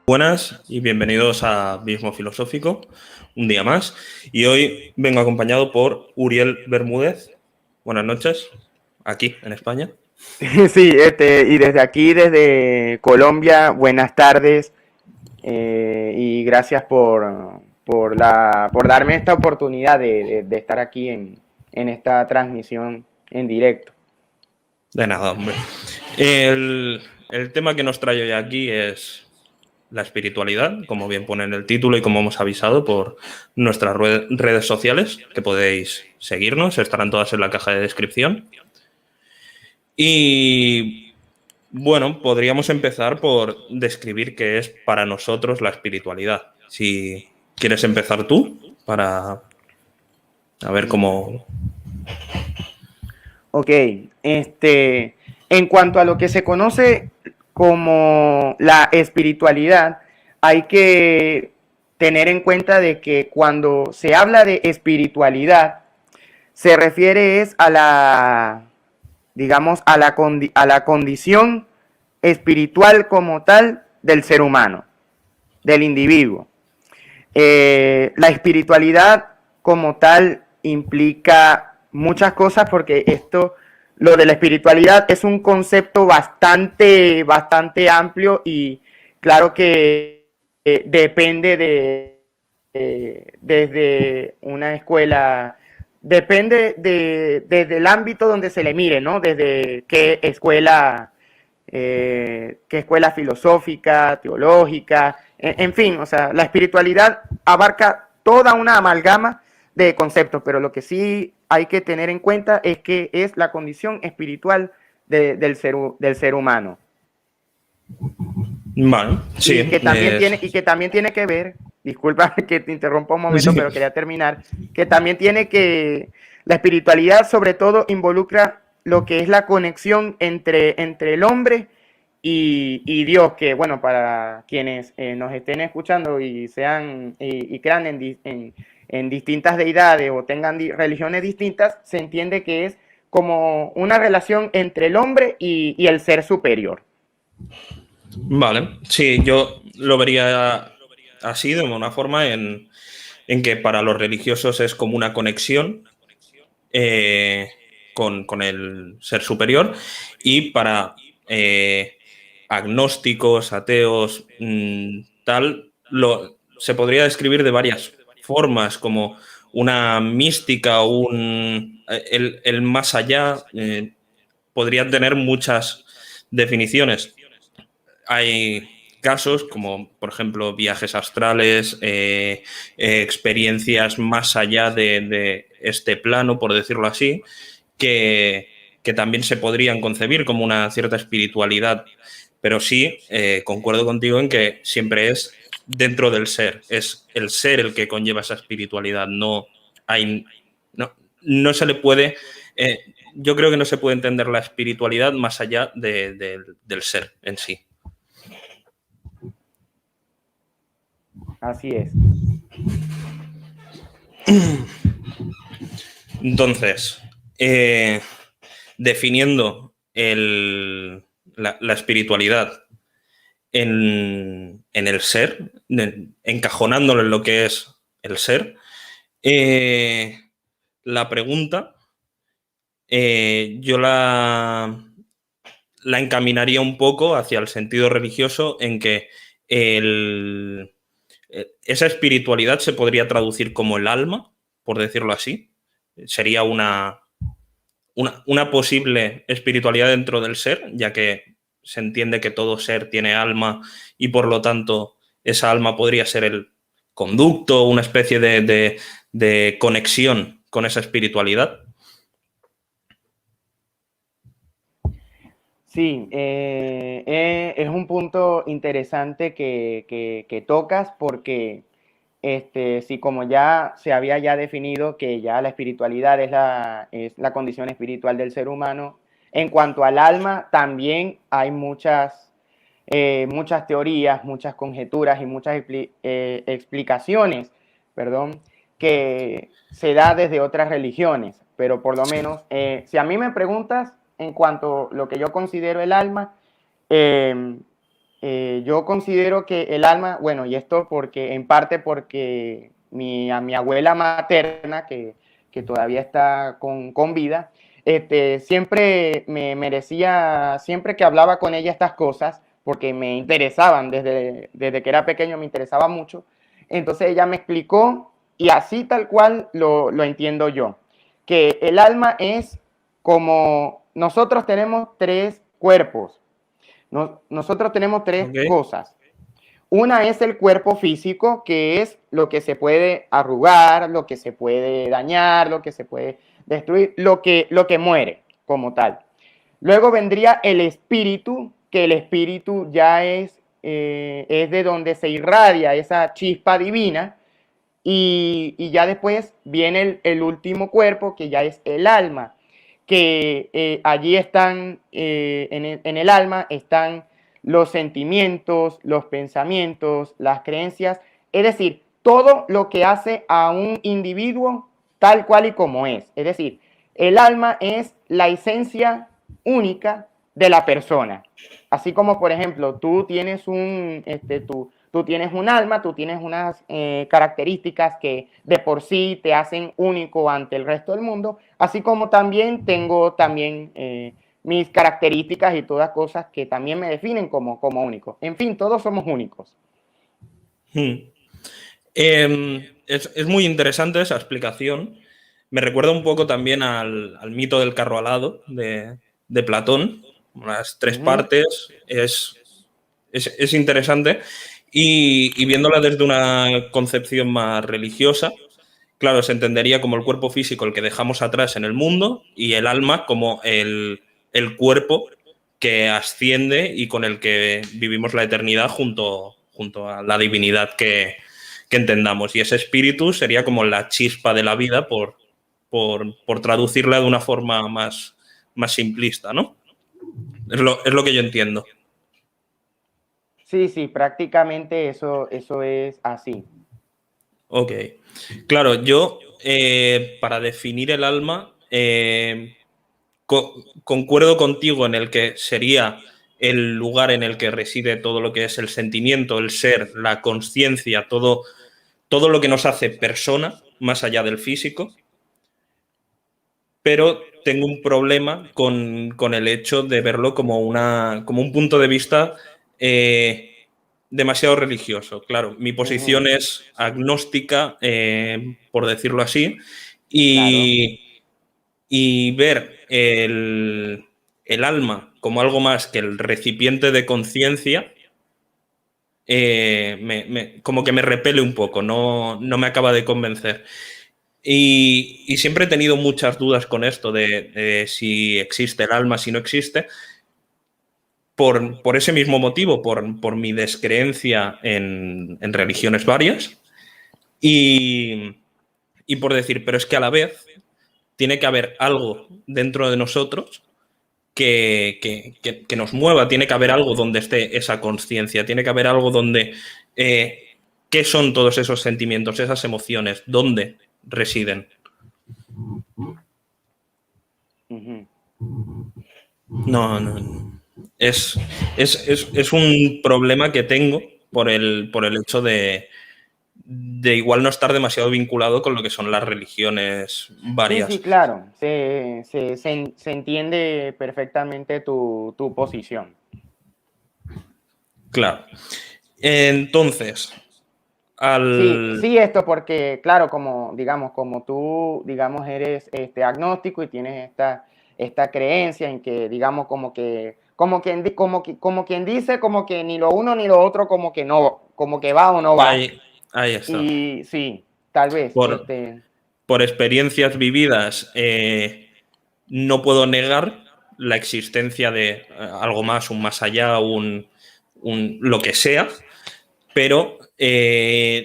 Buenas y bienvenidos a Abismo Filosófico, un día más. Y hoy vengo acompañado por Uriel Bermúdez. Buenas noches, aquí en España. Sí, y desde aquí, desde Colombia, buenas tardes y gracias por darme esta oportunidad de estar aquí en esta transmisión en directo. De nada, hombre. El tema que nos trae hoy aquí es la espiritualidad, como bien pone en el título y como hemos avisado por nuestras redes sociales, que podéis seguirnos, estarán todas en la caja de descripción. Y bueno, podríamos empezar por describir qué es para nosotros la espiritualidad. Si quieres empezar tú, para a ver cómo... Ok, en cuanto a lo que se conoce como la espiritualidad, hay que tener en cuenta de que cuando se habla de espiritualidad, se refiere es a la, digamos, a la condición espiritual como tal del ser humano, del individuo. La espiritualidad como tal implica muchas cosas porque lo de la espiritualidad es un concepto bastante amplio y claro que depende desde una escuela, depende desde el ámbito donde se le mire, ¿no? Desde qué escuela filosófica, teológica, en fin, o sea, la espiritualidad abarca toda una amalgama de conceptos, pero lo que sí hay que tener en cuenta es que es la condición espiritual del ser humano. Vale, sí. Y que también tiene que ver, disculpa que te interrumpa un momento, Sí. pero quería terminar, que también la espiritualidad sobre todo involucra lo que es la conexión entre el hombre y Dios, que bueno, para quienes nos estén escuchando y sean y crean en distintas deidades o tengan religiones distintas, se entiende que es como una relación entre el hombre y el ser superior. Vale, sí, yo lo vería así, de una forma en que para los religiosos es como una conexión con el ser superior, y para agnósticos, ateos, tal, se podría describir de varias formas, como una mística o el más allá. Podrían tener muchas definiciones. Hay casos como, por ejemplo, viajes astrales, experiencias más allá de este plano, por decirlo así, que también se podrían concebir como una cierta espiritualidad. Pero sí, concuerdo contigo en que siempre es dentro del ser. Es el ser el que conlleva esa espiritualidad. No se le puede... yo creo que no se puede entender la espiritualidad más allá del ser en sí. Así es. Entonces, definiendo la espiritualidad en el ser, encajonándolo en lo que es el ser, la pregunta yo la encaminaría un poco hacia el sentido religioso, en que esa espiritualidad se podría traducir como el alma, por decirlo así. Sería una posible espiritualidad dentro del ser, ya que se entiende que todo ser tiene alma y por lo tanto esa alma podría ser el conducto, una especie de conexión con esa espiritualidad. Sí, es un punto interesante que tocas porque sí, como ya se había ya definido que ya la espiritualidad es la condición espiritual del ser humano, en cuanto al alma también hay muchas teorías, muchas conjeturas y muchas explicaciones, perdón, que se da desde otras religiones, pero por lo menos, si a mí me preguntas en cuanto a lo que yo considero el alma, yo considero que el alma, bueno, y esto porque en parte porque a mi abuela materna, que todavía está con vida, siempre me merecía, siempre que hablaba con ella estas cosas, porque me interesaban, desde que era pequeño me interesaba mucho, entonces ella me explicó y así tal cual lo entiendo yo, que el alma es como nosotros tenemos tres cuerpos, nosotros tenemos tres Ok. cosas. Una es el cuerpo físico, que es lo que se puede arrugar, lo que se puede dañar, lo que se puede destruir, lo que muere como tal. Luego vendría el espíritu, que el espíritu ya es de donde se irradia esa chispa divina. Y ya después viene el último cuerpo, que ya es el alma, que allí están, en el alma están los sentimientos, los pensamientos, las creencias, es decir, todo lo que hace a un individuo tal cual y como es. Es decir, el alma es la esencia única de la persona. Así como, por ejemplo, tú tienes tú tienes un alma, tú tienes unas características que de por sí te hacen único ante el resto del mundo, así como también tengo también mis características y todas cosas que también me definen como único. En fin, todos somos únicos. Es muy interesante esa explicación. Me recuerda un poco también al mito del carro alado de Platón. Las tres partes es interesante. Y viéndola desde una concepción más religiosa, claro, se entendería como el cuerpo físico el que dejamos atrás en el mundo y el alma como el cuerpo que asciende y con el que vivimos la eternidad junto a la divinidad que entendamos. Y ese espíritu sería como la chispa de la vida por traducirla de una forma más simplista, ¿no? Es lo que yo entiendo. Sí, sí, prácticamente eso es así. Ok. Claro, yo para definir el alma concuerdo contigo en el que sería el lugar en el que reside todo lo que es el sentimiento, el ser, la conciencia, todo lo que nos hace persona, más allá del físico, pero tengo un problema con el hecho de verlo como un punto de vista demasiado religioso. Claro, mi posición es agnóstica, por decirlo así, Claro. y ver el alma como algo más que el recipiente de conciencia, como que me repele un poco, no me acaba de convencer. Y siempre he tenido muchas dudas con esto de si existe el alma, si no existe, por ese mismo motivo, por mi descreencia en religiones varias y por decir, pero es que a la vez tiene que haber algo dentro de nosotros que nos mueva, tiene que haber algo donde esté esa conciencia, tiene que haber algo donde... ¿qué son todos esos sentimientos, esas emociones? ¿Dónde residen? No. Es un problema que tengo por el hecho de igual no estar demasiado vinculado con lo que son las religiones Sí, sí, varias. claro. Se entiende perfectamente tu posición. Claro. Entonces, Sí, al... sí, esto porque, claro, como tú, digamos, eres agnóstico y tienes esta creencia en que, digamos, como quien dice, como que ni lo uno ni lo otro, como que no, como que va o no va. ahí está. Y sí, tal vez, Por, por experiencias vividas, no puedo negar la existencia de algo más, un más allá, lo que sea, pero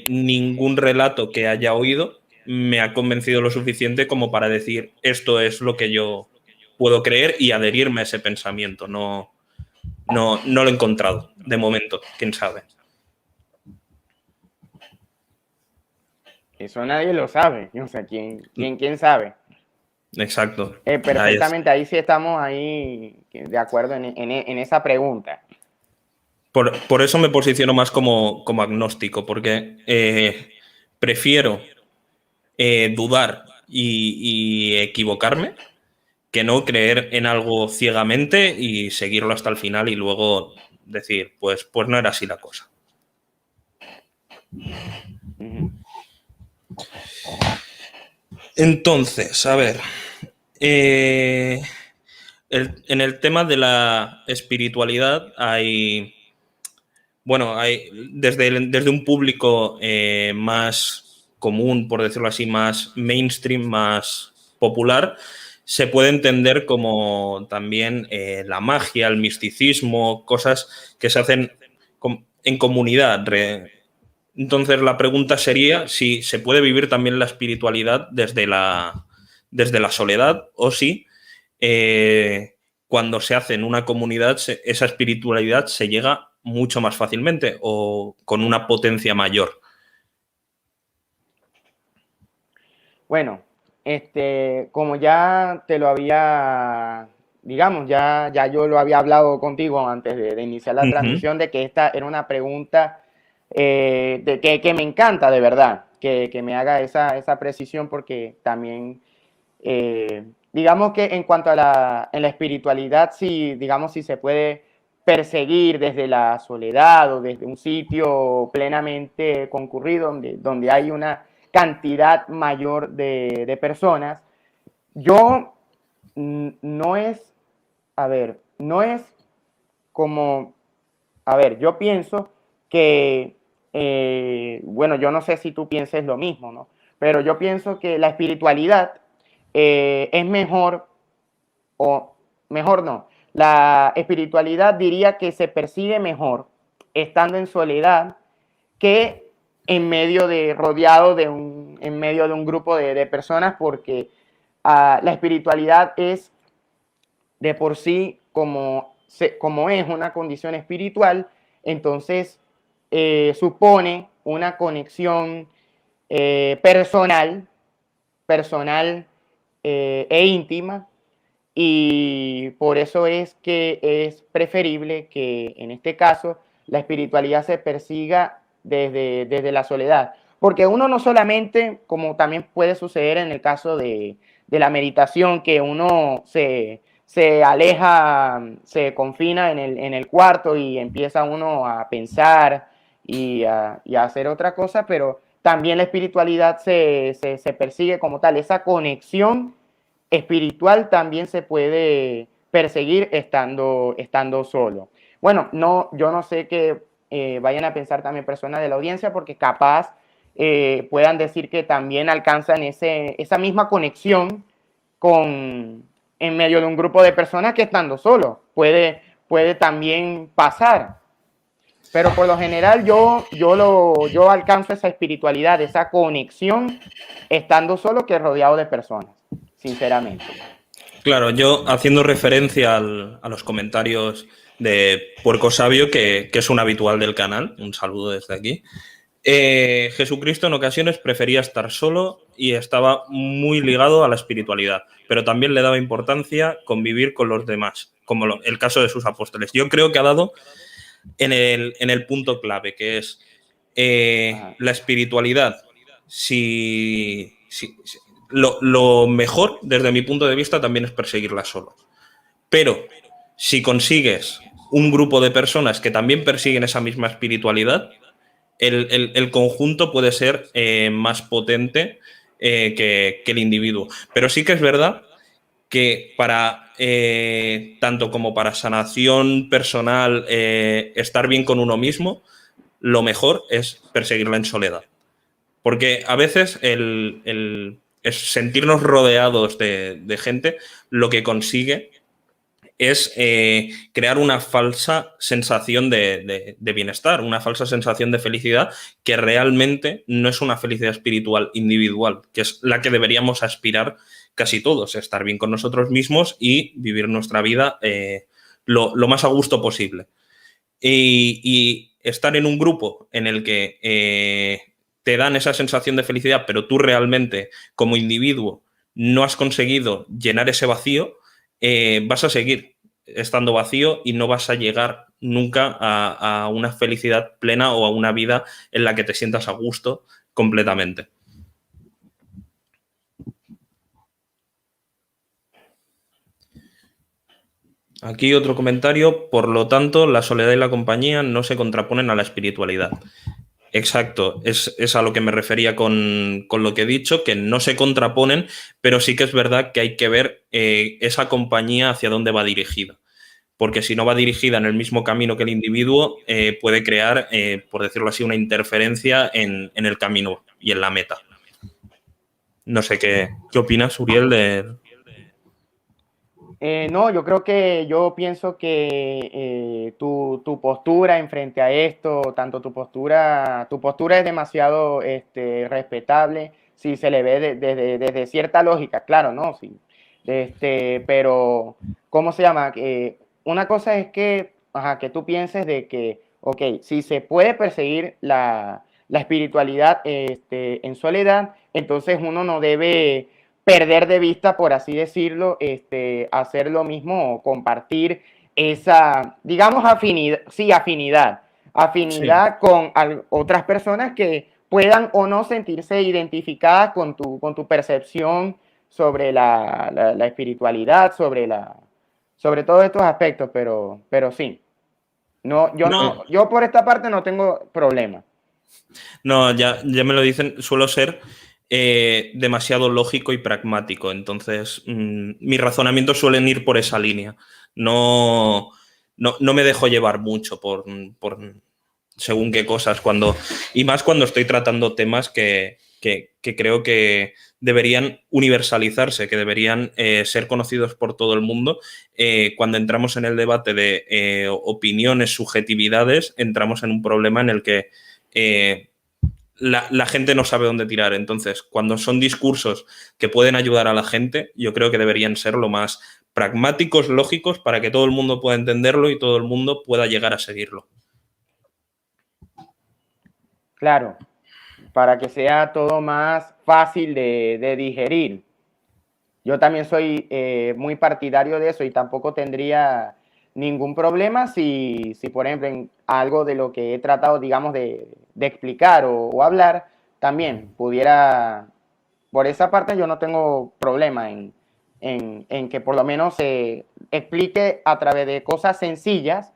ningún relato que haya oído me ha convencido lo suficiente como para decir esto es lo que yo puedo creer y adherirme a ese pensamiento. No lo he encontrado de momento, quién sabe. Eso nadie lo sabe. O sea, ¿quién sabe? Exacto. Perfectamente, ahí sí estamos ahí de acuerdo en esa pregunta. Por eso me posiciono más como agnóstico, porque prefiero dudar y equivocarme que no creer en algo ciegamente y seguirlo hasta el final y luego decir, pues no era así la cosa. Ujú. Entonces, a ver, en el tema de la espiritualidad hay desde un público más común, por decirlo así, más mainstream, más popular, se puede entender como también la magia, el misticismo, cosas que se hacen en comunidad. Entonces la pregunta sería si se puede vivir también la espiritualidad desde la soledad o si cuando se hace en una comunidad esa espiritualidad se llega mucho más fácilmente o con una potencia mayor. Bueno, como ya te lo había, digamos, ya yo lo había hablado contigo antes de iniciar la Ujú. transmisión, de que esta era una pregunta que me encanta de verdad, que me haga esa precisión, porque también, digamos que en cuanto a en la espiritualidad, si, digamos, si se puede perseguir desde la soledad o desde un sitio plenamente concurrido, donde hay una cantidad mayor de personas, yo no es, a ver, no es como, a ver, yo pienso que, bueno, yo no sé si tú pienses lo mismo, ¿no? Pero yo pienso que la espiritualidad es mejor, o mejor no, la espiritualidad diría que se persigue mejor estando en soledad que rodeado en medio de un grupo de personas, porque la espiritualidad es de por sí, como es una condición espiritual, entonces supone una conexión personal e íntima, y por eso es que es preferible que en este caso la espiritualidad se persiga desde la soledad. Porque uno no solamente, como también puede suceder en el caso de la meditación, que uno se aleja, se confina en el cuarto y empieza uno a pensar y a hacer otra cosa, pero también la espiritualidad se persigue como tal. Esa conexión espiritual también se puede perseguir estando solo. Bueno, no, yo no sé qué vayan a pensar también personas de la audiencia, porque capaz puedan decir que también alcanzan esa misma conexión en medio de un grupo de personas que estando solo. Puede también pasar. Pero por lo general yo alcanzo esa espiritualidad, esa conexión estando solo que rodeado de personas, sinceramente. Claro, yo haciendo referencia a los comentarios de Puerco Sabio, que es un habitual del canal, un saludo desde aquí. Jesucristo en ocasiones prefería estar solo y estaba muy ligado a la espiritualidad, pero también le daba importancia convivir con los demás, como el caso de sus apóstoles. Yo creo que ha dado en el punto clave, que es la espiritualidad. Lo mejor, desde mi punto de vista, también es perseguirla solo. Pero si consigues un grupo de personas que también persiguen esa misma espiritualidad, el conjunto puede ser más potente que el individuo. Pero sí que es verdad que para tanto como para sanación personal, estar bien con uno mismo, lo mejor es perseguirla en soledad. Porque a veces es sentirnos rodeados de gente lo que consigue es crear una falsa sensación de bienestar, una falsa sensación de felicidad que realmente no es una felicidad espiritual individual, que es la que deberíamos aspirar casi todos, estar bien con nosotros mismos y vivir nuestra vida lo más a gusto posible. Y estar en un grupo en el que te dan esa sensación de felicidad, pero tú realmente, como individuo, no has conseguido llenar ese vacío, vas a seguir estando vacío y no vas a llegar nunca a una felicidad plena o a una vida en la que te sientas a gusto completamente. Aquí otro comentario. Por lo tanto, la soledad y la compañía no se contraponen a la espiritualidad. Exacto, es a lo que me refería con lo que he dicho, que no se contraponen, pero sí que es verdad que hay que ver esa compañía hacia dónde va dirigida. Porque si no va dirigida en el mismo camino que el individuo, puede crear, por decirlo así, una interferencia en el camino y en la meta. No sé qué opinas, Uriel, de... No, yo pienso que tu postura en frente a esto, tanto tu postura es demasiado respetable, si se le ve desde cierta lógica, claro, ¿no? Sí. Pero, ¿cómo se llama? Una cosa es que tú pienses de que, ok, si se puede perseguir la espiritualidad en soledad, entonces uno no debe perder de vista, por así decirlo, hacer lo mismo o compartir esa, digamos, afinidad, sí, Sí. afinidad con otras personas que puedan o no sentirse identificadas con tu percepción sobre la espiritualidad, sobre todos estos aspectos, pero sí. No, No, yo por esta parte no tengo problema. no, ya me lo dicen, suelo ser demasiado lógico y pragmático, entonces mis razonamientos suelen ir por esa línea. No, no me dejo llevar mucho por según qué cosas, y más cuando estoy tratando temas que creo que deberían universalizarse, que deberían ser conocidos por todo el mundo. Cuando entramos en el debate de opiniones, subjetividades, entramos en un problema en el que la gente no sabe dónde tirar. Entonces, cuando son discursos que pueden ayudar a la gente, yo creo que deberían ser lo más pragmáticos, lógicos, para que todo el mundo pueda entenderlo y todo el mundo pueda llegar a seguirlo. Claro, para que sea todo más fácil de digerir. Yo también soy muy partidario de eso y tampoco tendría ningún problema si por ejemplo, en algo de lo que he tratado, digamos, de explicar o hablar, también pudiera, por esa parte yo no tengo problema en que por lo menos se explique a través de cosas sencillas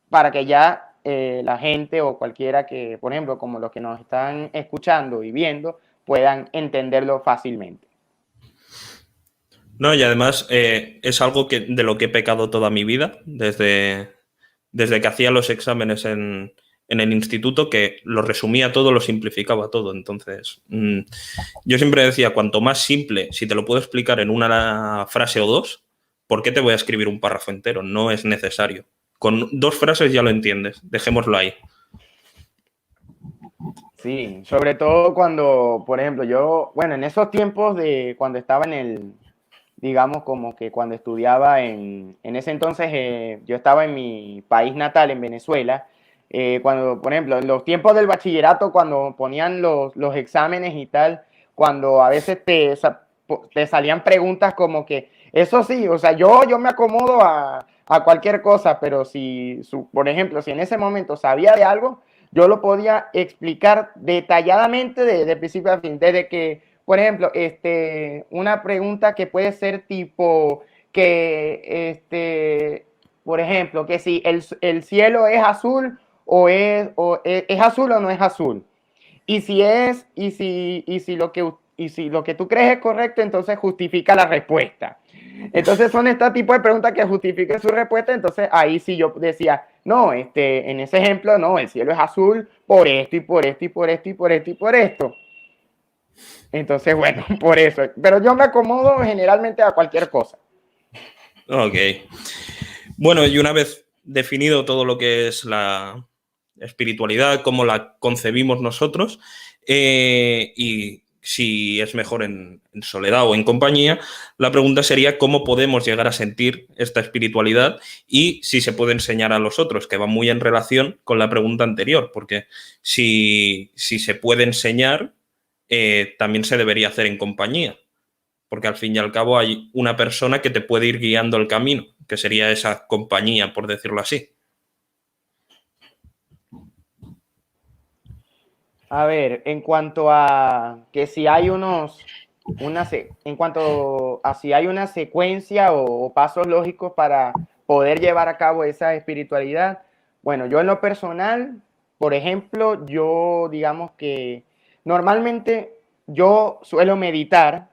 para que ya la gente o cualquiera que, por ejemplo, como los que nos están escuchando y viendo, puedan entenderlo fácilmente. No, y además es algo de lo que he pecado toda mi vida, desde que hacía los exámenes en el instituto, que lo resumía todo, lo simplificaba todo. Entonces, yo siempre decía, cuanto más simple, si te lo puedo explicar en una frase o dos, ¿por qué te voy a escribir un párrafo entero? No es necesario. Con dos frases ya lo entiendes, dejémoslo ahí. Sí, sobre todo cuando, por ejemplo, bueno, en esos tiempos de cuando estaba digamos, como que cuando estudiaba en ese entonces, yo estaba en mi país natal, en Venezuela, cuando, por ejemplo, en los tiempos del bachillerato, cuando ponían los exámenes y tal, cuando a veces te salían preguntas como que, eso sí, o sea, yo me acomodo a cualquier cosa, pero por ejemplo, si en ese momento sabía de algo, yo lo podía explicar detalladamente de principio a fin, desde que, por ejemplo, una pregunta que puede ser tipo por ejemplo, que si el cielo es azul es azul o no es azul. Y si lo que tú crees es correcto, entonces justifica la respuesta. Entonces son este tipo de preguntas que justifiquen su respuesta. Entonces ahí sí yo decía, no, en ese ejemplo, no, el cielo es azul por esto y por esto y por esto y por esto y por esto. Entonces, bueno, por eso. Pero yo me acomodo generalmente a cualquier cosa. Ok. Bueno, y una vez definido todo lo que es la espiritualidad, cómo la concebimos nosotros, y si es mejor en soledad o en compañía. La pregunta sería cómo podemos llegar a sentir esta espiritualidad y si se puede enseñar a los otros, que va muy en relación con la pregunta anterior, porque si se puede enseñar, también se debería hacer en compañía, porque al fin y al cabo hay una persona que te puede ir guiando el camino, que sería esa compañía, por decirlo así. A ver, en cuanto a que si hay en cuanto a si hay una secuencia o pasos lógicos para poder llevar a cabo esa espiritualidad, bueno, yo en lo personal, por ejemplo, yo digamos que normalmente yo suelo meditar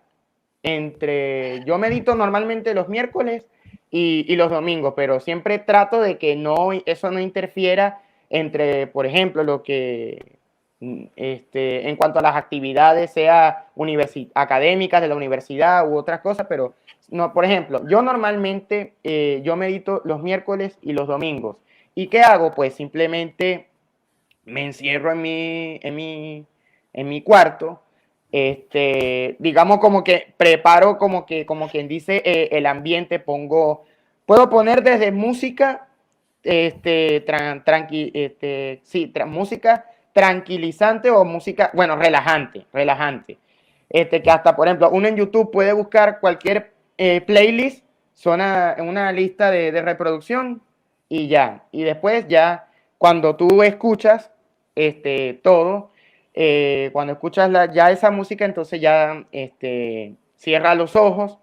yo medito normalmente los miércoles y los domingos, pero siempre trato de que eso no interfiera entre, por ejemplo, lo que en cuanto a las actividades, sea académicas de la universidad u otras cosas, pero no, por ejemplo, yo normalmente yo medito los miércoles y los domingos. ¿Y qué hago? Pues simplemente me encierro en mi cuarto, digamos como que preparo como quien dice el ambiente, puedo poner desde música, música tranquilizante o música, bueno, relajante. Que hasta, por ejemplo, uno en YouTube puede buscar cualquier playlist, una lista de reproducción y ya. Y después ya, cuando tú escuchas todo, cuando escuchas ya esa música, entonces ya cierra los ojos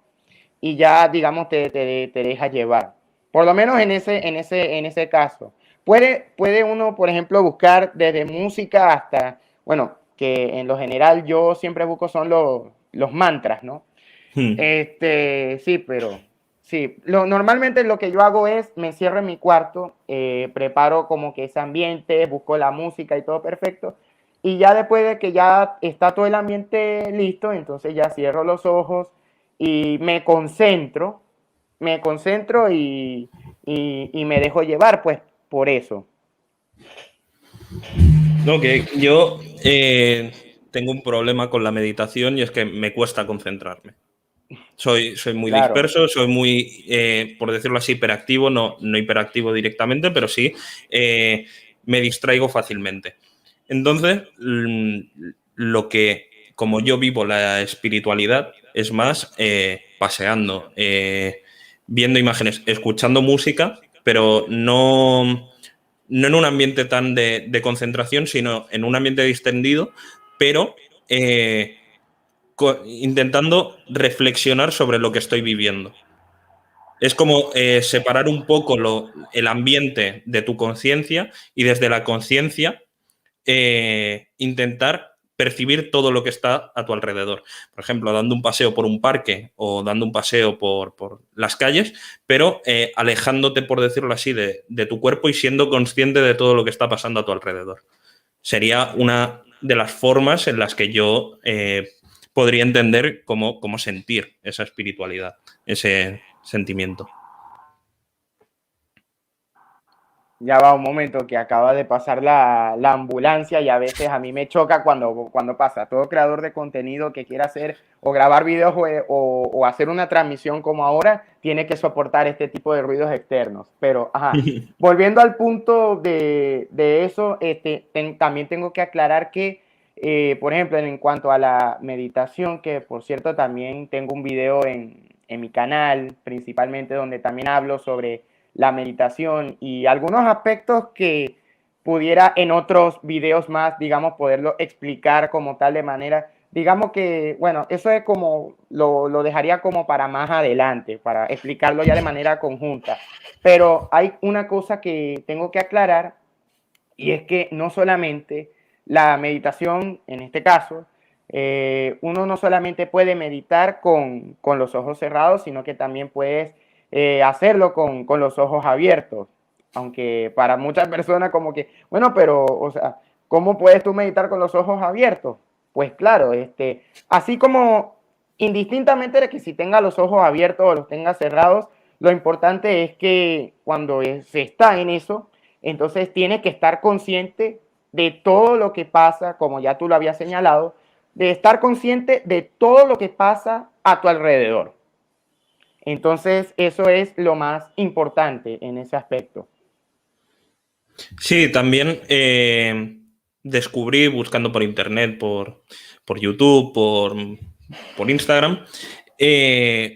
y ya, digamos, te deja llevar. Por lo menos en ese caso. Puede uno, por ejemplo, buscar desde música hasta, bueno, que en lo general yo siempre busco son los mantras, ¿no? Sí, pero sí, normalmente lo que yo hago es me cierro en mi cuarto, preparo como que ese ambiente, busco la música y todo perfecto, y ya después de que ya está todo el ambiente listo, entonces ya cierro los ojos y me concentro y me dejo llevar, pues, por eso. Ok, yo tengo un problema con la meditación y es que me cuesta concentrarme. Soy muy Claro. disperso, soy muy, por decirlo así, hiperactivo, no hiperactivo directamente, pero sí me distraigo fácilmente. Entonces, como yo vivo la espiritualidad, es más paseando, viendo imágenes, escuchando música, pero no en un ambiente tan de concentración, sino en un ambiente distendido, pero intentando reflexionar sobre lo que estoy viviendo. Es como separar un poco el ambiente de tu conciencia y desde la conciencia intentar percibir todo lo que está a tu alrededor. Por ejemplo, dando un paseo por un parque o dando un paseo por las calles, pero alejándote, por decirlo así, de tu cuerpo y siendo consciente de todo lo que está pasando a tu alrededor. Sería una de las formas en las que yo podría entender cómo sentir esa espiritualidad, ese sentimiento. Ya va un momento que acaba de pasar la ambulancia y a veces a mí me choca cuando pasa. Todo creador de contenido que quiera hacer o grabar videos o hacer una transmisión como ahora, tiene que soportar este tipo de ruidos externos. Pero, ajá, volviendo al punto de eso, también tengo que aclarar que, por ejemplo, en cuanto a la meditación, que por cierto también tengo un video en mi canal, principalmente donde también hablo sobre la meditación y algunos aspectos que pudiera en otros videos más, digamos, poderlo explicar como tal de manera, digamos que, bueno, eso es como, lo dejaría como para más adelante, para explicarlo ya de manera conjunta. Pero hay una cosa que tengo que aclarar y es que no solamente la meditación, en este caso, uno no solamente puede meditar con los ojos cerrados, sino que también puedes hacerlo con los ojos abiertos. Aunque para muchas personas como que, bueno, pero, o sea, ¿cómo puedes tú meditar con los ojos abiertos? Pues claro, así como indistintamente de que si tenga los ojos abiertos o los tenga cerrados, lo importante es que cuando se está en eso, entonces tiene que estar consciente de todo lo que pasa, como ya tú lo habías señalado, de estar consciente de todo lo que pasa a tu alrededor. Entonces, eso es lo más importante en ese aspecto. Sí, también descubrí buscando por internet, por YouTube, por Instagram,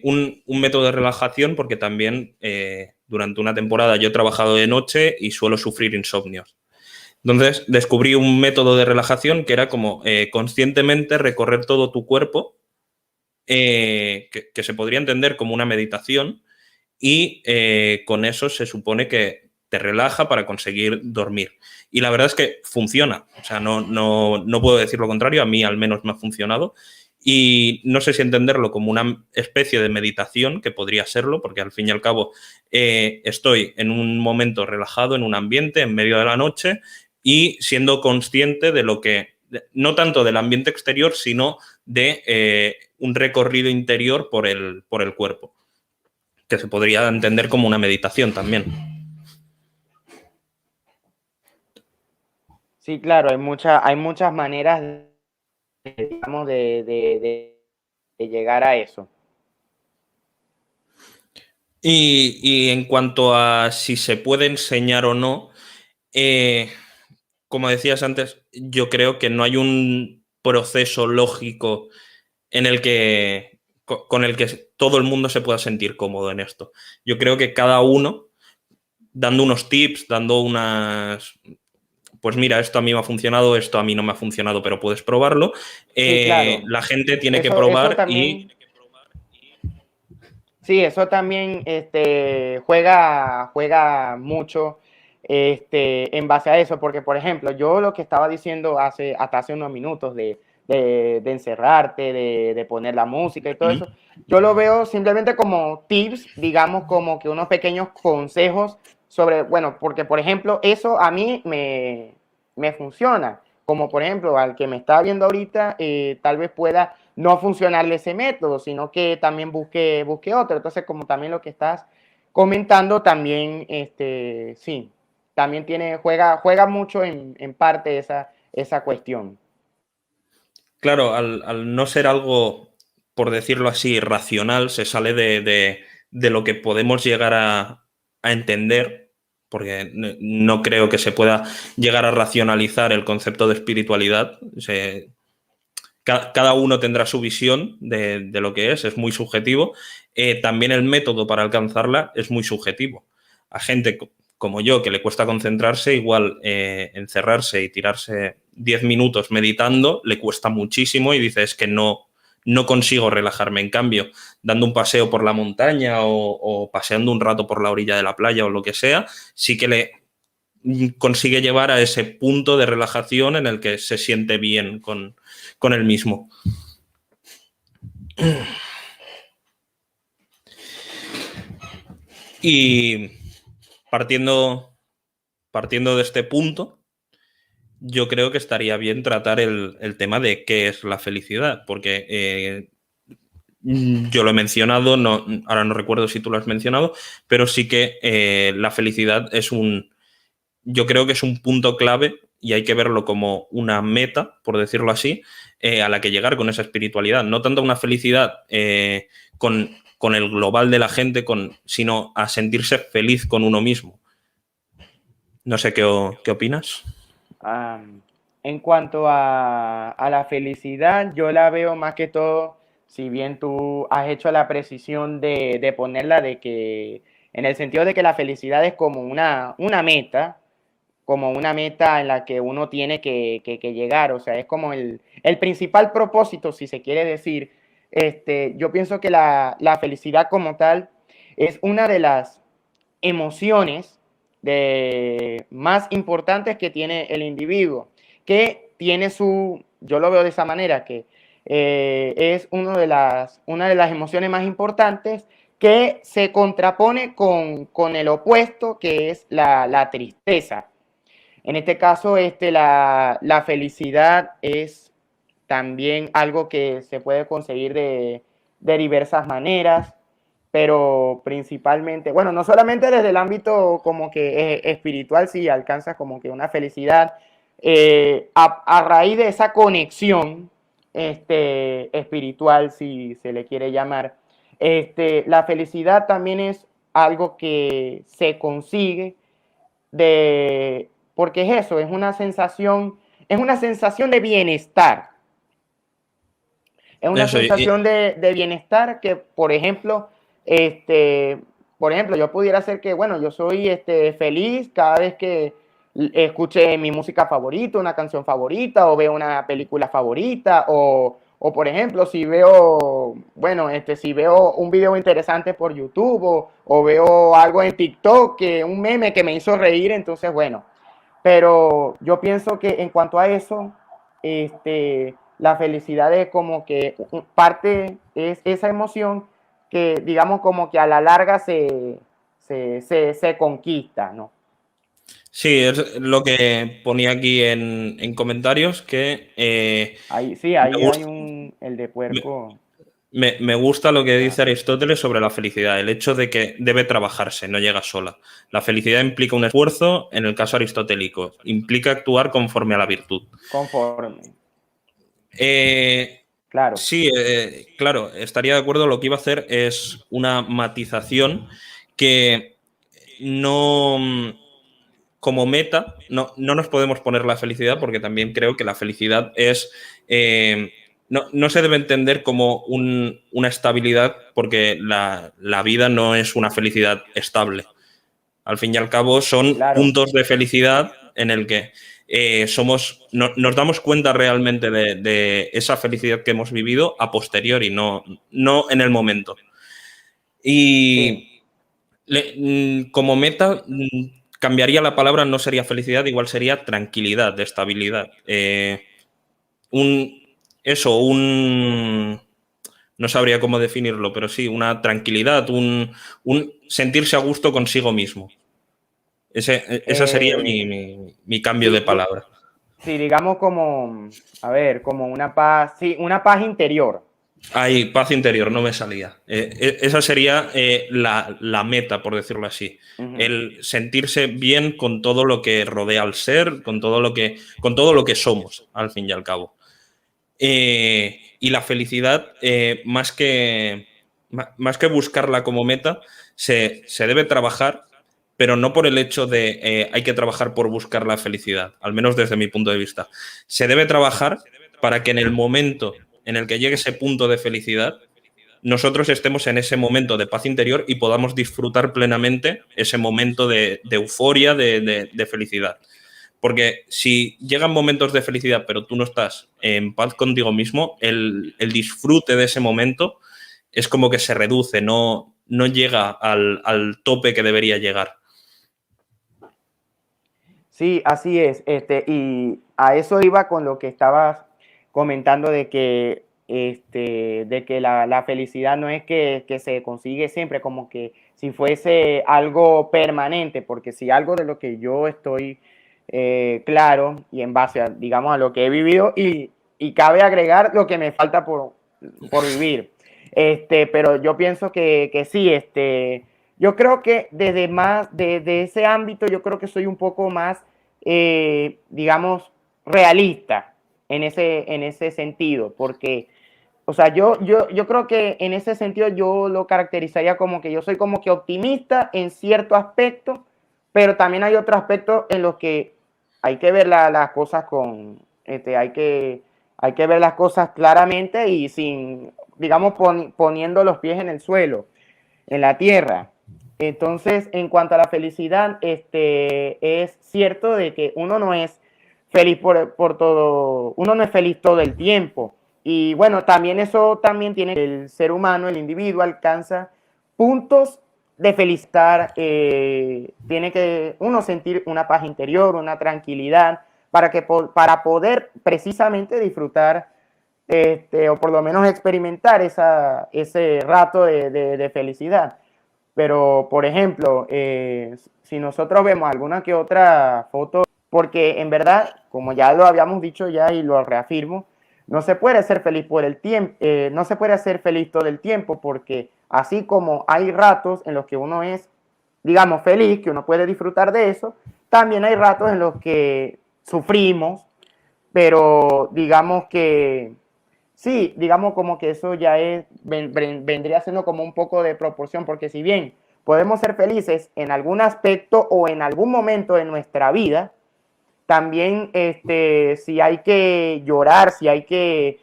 un método de relajación porque también durante una temporada yo he trabajado de noche y suelo sufrir insomnios. Entonces descubrí un método de relajación que era como conscientemente recorrer todo tu cuerpo, que se podría entender como una meditación y con eso se supone que te relaja para conseguir dormir. Y la verdad es que funciona, o sea, no puedo decir lo contrario, a mí al menos me ha funcionado y no sé si entenderlo como una especie de meditación, que podría serlo, porque al fin y al cabo estoy en un momento relajado, en un ambiente, en medio de la noche y siendo consciente de lo que, no tanto del ambiente exterior, sino de un recorrido interior por el cuerpo, que se podría entender como una meditación también. Sí, claro, hay muchas maneras, digamos, de llegar a eso. Y en cuanto a si se puede enseñar o no, como decías antes, yo creo que no hay un proceso lógico en el que, con el que todo el mundo se pueda sentir cómodo en esto. Yo creo que cada uno, dando unos tips, dando unas, pues mira, esto a mí me ha funcionado, esto a mí no me ha funcionado, pero puedes probarlo. Sí, claro. La gente tiene que Eso probar y... también, sí, eso también juega mucho en base a eso, porque por ejemplo, yo lo que estaba diciendo hasta hace unos minutos de encerrarte, de poner la música y todo eso, yo lo veo simplemente como tips, digamos, como que unos pequeños consejos sobre, bueno, porque por ejemplo, eso a mí me funciona, como por ejemplo, al que me está viendo ahorita, tal vez pueda no funcionarle ese método, sino que también busque otro. Entonces, como también lo que estás comentando, también, sí, también juega mucho en parte esa cuestión. Claro, al no ser algo, por decirlo así, racional, se sale de lo que podemos llegar a entender, porque no creo que se pueda llegar a racionalizar el concepto de espiritualidad. Cada uno tendrá su visión de lo que es muy subjetivo. También el método para alcanzarla es muy subjetivo. A gente como yo, que le cuesta concentrarse, igual encerrarse y tirarse 10 minutos meditando, le cuesta muchísimo y dice, es que no consigo relajarme. En cambio, dando un paseo por la montaña o paseando un rato por la orilla de la playa o lo que sea, sí que le consigue llevar a ese punto de relajación en el que se siente bien con él mismo. Y partiendo de este punto, yo creo que estaría bien tratar el tema de qué es la felicidad, porque yo lo he mencionado, ahora no recuerdo si tú lo has mencionado, pero sí que la felicidad yo creo que es un punto clave y hay que verlo como una meta, por decirlo así, a la que llegar con esa espiritualidad. No tanto una felicidad con el global de la gente, sino a sentirse feliz con uno mismo. No sé qué opinas. En cuanto a la felicidad, yo la veo más que todo, si bien tú has hecho la precisión de ponerla, de que en el sentido de que la felicidad es como como una meta en la que uno tiene que llegar, o sea, es como el principal propósito, si se quiere decir. Yo pienso que la felicidad como tal es una de las emociones más importantes que tiene el individuo, que tiene yo lo veo de esa manera, que es una de las emociones más importantes que se contrapone con el opuesto, que es la tristeza. En este caso, la felicidad es también algo que se puede conseguir de diversas maneras, pero principalmente, bueno, no solamente desde el ámbito como que espiritual, si alcanzas como que una felicidad a raíz de esa conexión espiritual, si se le quiere llamar, la felicidad también es algo que se consigue porque es eso, es una sensación de bienestar. Es una Eso, sensación de bienestar que, por ejemplo, yo pudiera ser que, bueno, yo soy feliz cada vez que escuche mi música favorita, una canción favorita, o veo una película favorita, o por ejemplo, si veo, bueno, si veo un video interesante por YouTube, o veo algo en TikTok, un meme que me hizo reír, entonces, bueno. Pero yo pienso que en cuanto a eso, la felicidad es como que parte, es esa emoción que, digamos, como que a la larga se conquista, ¿no? sí, es lo que ponía aquí en comentarios, que Ahí, sí, me ahí hay gusta, el de me, puerco. me gusta lo que dice Aristóteles sobre la felicidad, el hecho de que debe trabajarse, no llega sola. La felicidad implica un esfuerzo, en el caso aristotélico, implica actuar conforme a la virtud. Conforme. Eh, Claro. sí, claro, estaría de acuerdo. Lo que iba a hacer es una matización que no, como meta, no nos podemos poner la felicidad, porque también creo que la felicidad es, no se debe entender como una estabilidad, porque la vida no es una felicidad estable. Al fin y al cabo son Claro. puntos de felicidad en el que nos damos cuenta realmente de esa felicidad que hemos vivido a posteriori, no en el momento. Sí. Y como meta, cambiaría la palabra, no sería felicidad, igual sería tranquilidad, estabilidad. Un, eso, no sabría cómo definirlo, pero sí, una tranquilidad, un sentirse a gusto consigo mismo. Esa sería Eh, mi cambio de sí, palabra. sí, digamos como, a ver, como una paz, sí, una paz interior. Ay, paz interior, no me salía. Esa sería la meta, por decirlo así. Ujú. El sentirse bien con todo lo que rodea al ser, con todo lo que somos, al fin y al cabo. Y la felicidad, más que buscarla como meta, se debe trabajar, pero no por el hecho de hay que trabajar por buscar la felicidad, al menos desde mi punto de vista. Se debe trabajar para que en el momento en el que llegue ese punto de felicidad, nosotros estemos en ese momento de paz interior y podamos disfrutar plenamente ese momento de euforia, de felicidad. Porque si llegan momentos de felicidad, pero tú no estás en paz contigo mismo, el disfrute de ese momento es como que se reduce, no llega al tope que debería llegar. Sí, así es. Y a eso iba con lo que estabas comentando de que la felicidad no es que se consigue siempre, como que si fuese algo permanente, porque si algo de lo que yo estoy claro y en base a, digamos, a lo que he vivido y cabe agregar lo que me falta por vivir. Pero yo pienso que sí, yo creo que desde ese ámbito, yo creo que soy un poco más, digamos, realista en ese sentido, porque, o sea, yo creo que en ese sentido yo lo caracterizaría como que yo soy como que optimista en cierto aspecto, pero también hay otros aspectos en los que hay que ver las cosas hay que ver las cosas claramente y sin, digamos, poniendo los pies en el suelo, en la tierra. Entonces, en cuanto a la felicidad, es cierto de que uno no es feliz por todo, uno no es feliz todo el tiempo. Y bueno, también eso también tiene el ser humano, el individuo alcanza puntos de felicidad, tiene que uno sentir una paz interior, una tranquilidad, para poder precisamente disfrutar o por lo menos experimentar ese rato de felicidad. Pero, por ejemplo, si nosotros vemos alguna que otra foto, porque en verdad, como ya lo habíamos dicho ya y lo reafirmo, no se puede ser feliz por el tiempo, no se puede ser feliz todo el tiempo, porque así como hay ratos en los que uno es, digamos, feliz, que uno puede disfrutar de eso, también hay ratos en los que sufrimos, pero digamos que sí, digamos como que eso ya vendría siendo como un poco de proporción, porque si bien podemos ser felices en algún aspecto o en algún momento de nuestra vida, también si hay que llorar, si hay que,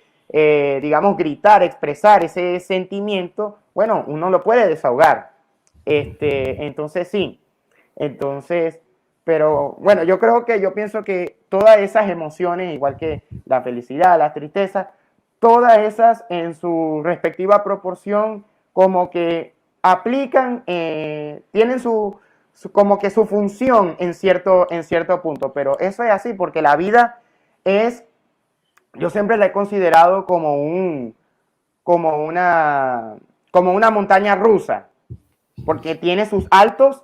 digamos, gritar, expresar ese sentimiento, bueno, uno lo puede desahogar. Entonces sí, entonces, pero bueno, yo pienso que todas esas emociones, igual que la felicidad, la tristeza, todas esas en su respectiva proporción, como que aplican, tienen como que su función en cierto punto, pero eso es así porque la vida es, yo siempre la he considerado como una, como una montaña rusa, porque tiene sus altos,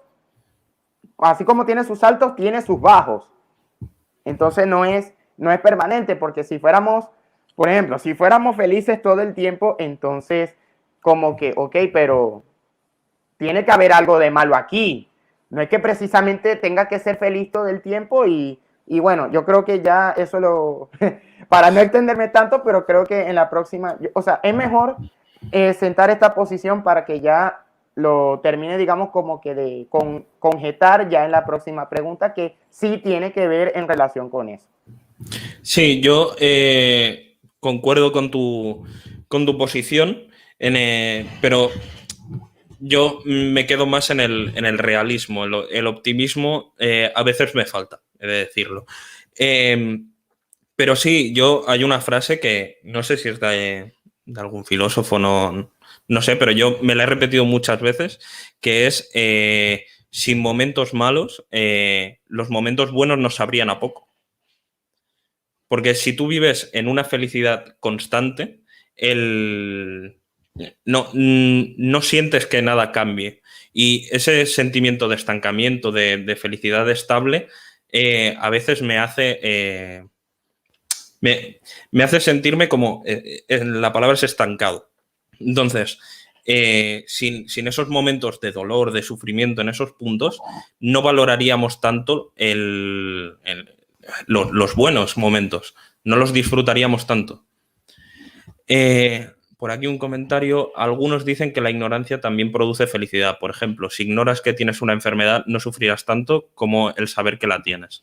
así como tiene sus altos, tiene sus bajos. Entonces no es permanente, porque si fuéramos, por ejemplo, si fuéramos felices todo el tiempo, entonces como que, ok, pero tiene que haber algo de malo aquí. No es que precisamente tenga que ser feliz todo el tiempo y bueno, yo creo que ya eso lo, para no extenderme tanto, pero creo que en la próxima, o sea, es mejor sentar esta posición para que ya lo termine, digamos, como que de conjetar ya en la próxima pregunta, que sí tiene que ver en relación con eso. Sí, yo concuerdo con tu posición, pero yo me quedo más en el realismo. El optimismo a veces me falta, he de decirlo. Pero sí, hay una frase que no sé si es de algún filósofo, no sé, pero yo me la he repetido muchas veces, que es, sin momentos malos, los momentos buenos nos sabrían a poco. Porque si tú vives en una felicidad constante, no sientes que nada cambie. Y ese sentimiento de estancamiento, de felicidad estable, a veces me hace sentirme como, la palabra es estancado. Entonces, sin esos momentos de dolor, de sufrimiento en esos puntos, no valoraríamos tanto los buenos momentos, no los disfrutaríamos tanto. Por aquí un comentario. Algunos dicen que la ignorancia también produce felicidad. Por ejemplo, si ignoras que tienes una enfermedad, no sufrirás tanto como el saber que la tienes.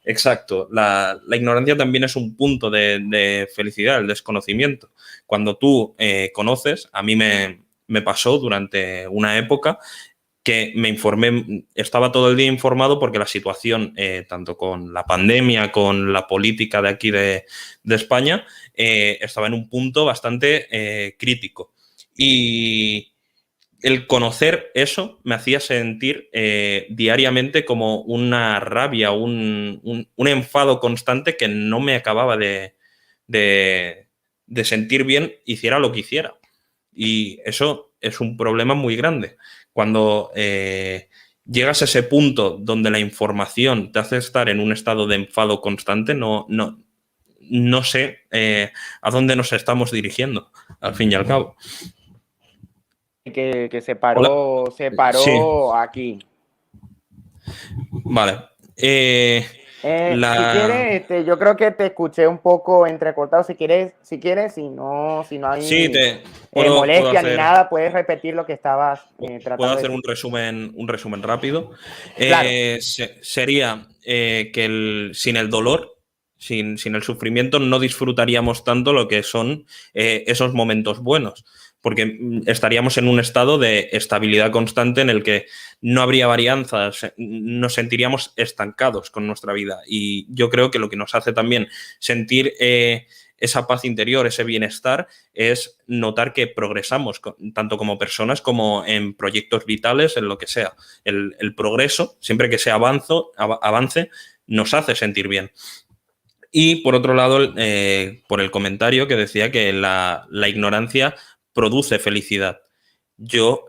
Exacto. La ignorancia también es un punto de felicidad, el desconocimiento. Cuando tú conoces, a mí me pasó durante una época que me informé, estaba todo el día informado porque la situación, tanto con la pandemia, con la política de aquí de España, estaba en un punto bastante crítico. Y el conocer eso me hacía sentir diariamente como una rabia, un enfado constante que no me acababa de sentir bien, hiciera lo que hiciera. Y eso es un problema muy grande. Cuando llegas a ese punto donde la información te hace estar en un estado de enfado constante, no sé a dónde nos estamos dirigiendo, al fin y al cabo. Que Hola. se Sí, paró aquí. vale. Si quieres, yo creo que te escuché un poco entrecortado. Si no Sí, hay puedo molestia ni hacer. nada, puedes repetir lo que estabas Puedo tratando de hacer decir. un resumen rápido. Claro. Sería que sin el dolor, sin el sufrimiento, no disfrutaríamos tanto lo que son esos momentos buenos, porque estaríamos en un estado de estabilidad constante en el que no habría varianzas, nos sentiríamos estancados con nuestra vida. Y yo creo que lo que nos hace también sentir esa paz interior, ese bienestar, es notar que progresamos tanto como personas como en proyectos vitales, en lo que sea. El progreso, siempre que sea avance, nos hace sentir bien. Y por otro lado, por el comentario que decía que la ignorancia produce felicidad. Yo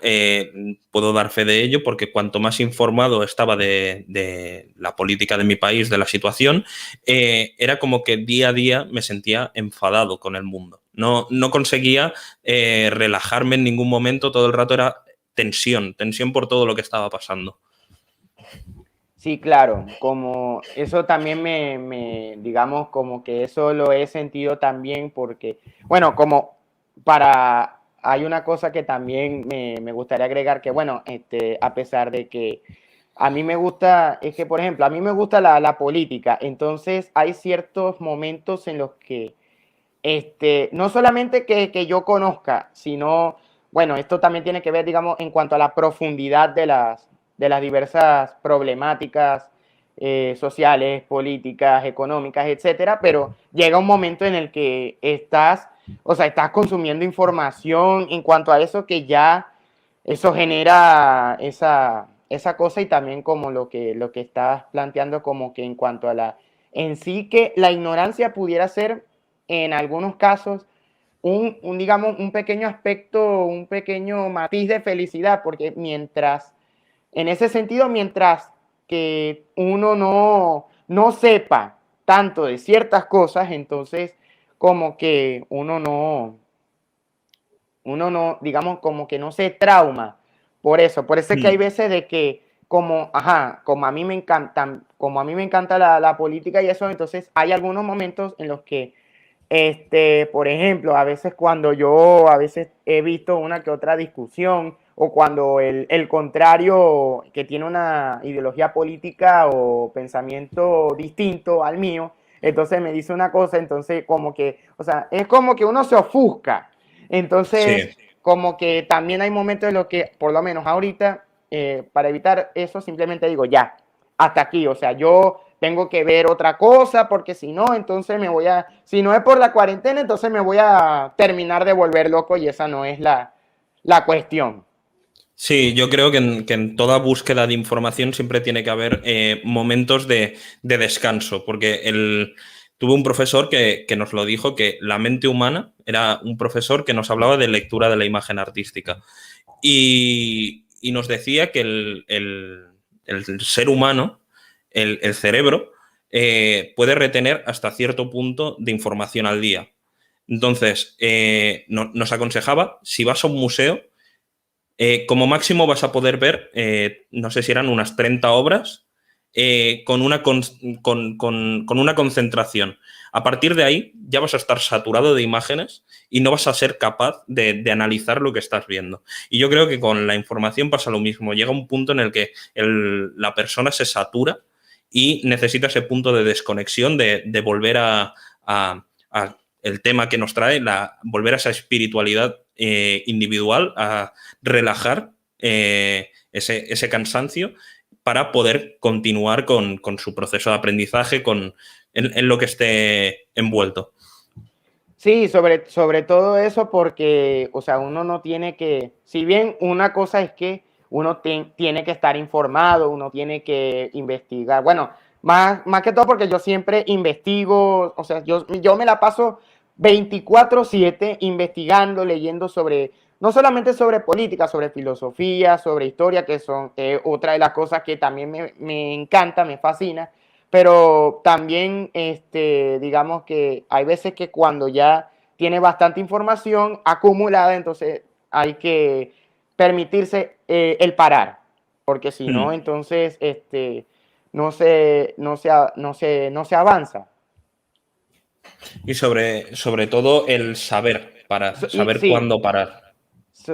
puedo dar fe de ello porque cuanto más informado estaba de la política de mi país, de la situación, era como que día a día me sentía enfadado con el mundo. No conseguía relajarme en ningún momento, todo el rato era tensión por todo lo que estaba pasando. Sí, claro, como eso también digamos, como que eso lo he sentido también porque, bueno, como hay una cosa que también me gustaría agregar, que bueno, a pesar de que a mí me gusta, es que, por ejemplo, a mí me gusta la política, entonces hay ciertos momentos en los que no solamente que yo conozca, sino, bueno, esto también tiene que ver, digamos, en cuanto a la profundidad de las diversas problemáticas sociales, políticas, económicas, etcétera, pero llega un momento en el que estás, o sea, estás consumiendo información en cuanto a eso que ya eso genera esa cosa y también como lo que estás planteando como que en cuanto a en sí que la ignorancia pudiera ser en algunos casos digamos, un pequeño aspecto, un pequeño matiz de felicidad, porque en ese sentido, mientras que uno no sepa tanto de ciertas cosas, entonces como que uno no, digamos, como que no se trauma por eso. Por eso es que hay Mm. veces de que, como, ajá, como a mí me encanta la política y eso, entonces hay algunos momentos en los que, por ejemplo, a veces a veces he visto una que otra discusión o cuando el contrario que tiene una ideología política o pensamiento distinto al mío, entonces me dice una cosa, entonces como que, o sea, es como que uno se ofusca entonces, Sí. como que también hay momentos en los que, por lo menos ahorita, para evitar eso, simplemente digo, ya, hasta aquí. O sea, yo tengo que ver otra cosa, porque si no, entonces si no es por la cuarentena, entonces me voy a terminar de volver loco y esa no es la cuestión. Sí, yo creo que en toda búsqueda de información siempre tiene que haber momentos de descanso, porque tuve un profesor que nos lo dijo, que la mente humana era un profesor que nos hablaba de lectura de la imagen artística y nos decía que el ser humano, el cerebro, puede retener hasta cierto punto de información al día. Entonces, nos aconsejaba, si vas a un museo, como máximo vas a poder ver, no sé si eran unas 30 obras, con una concentración. A partir de ahí ya vas a estar saturado de imágenes y no vas a ser capaz de analizar lo que estás viendo. Y yo creo que con la información pasa lo mismo. Llega un punto en el que la persona se satura y necesita ese punto de desconexión, de volver a el tema que nos trae, volver a esa espiritualidad individual, a relajar ese cansancio para poder continuar con su proceso de aprendizaje, en lo que esté envuelto. Sí, sobre todo eso porque, o sea, uno no tiene que, si bien una cosa es que uno tiene que estar informado, uno tiene que investigar, bueno, más que todo porque yo siempre investigo, o sea, yo me la paso 24/7 investigando, leyendo no solamente sobre política, sobre filosofía, sobre historia, que son otra de las cosas que también me encanta, me fascina, pero también, digamos que hay veces que cuando ya tiene bastante información acumulada, entonces hay que permitirse el parar, porque si no, Hmm. entonces no se avanza. Y sobre todo el saber, saber Sí, cuándo parar.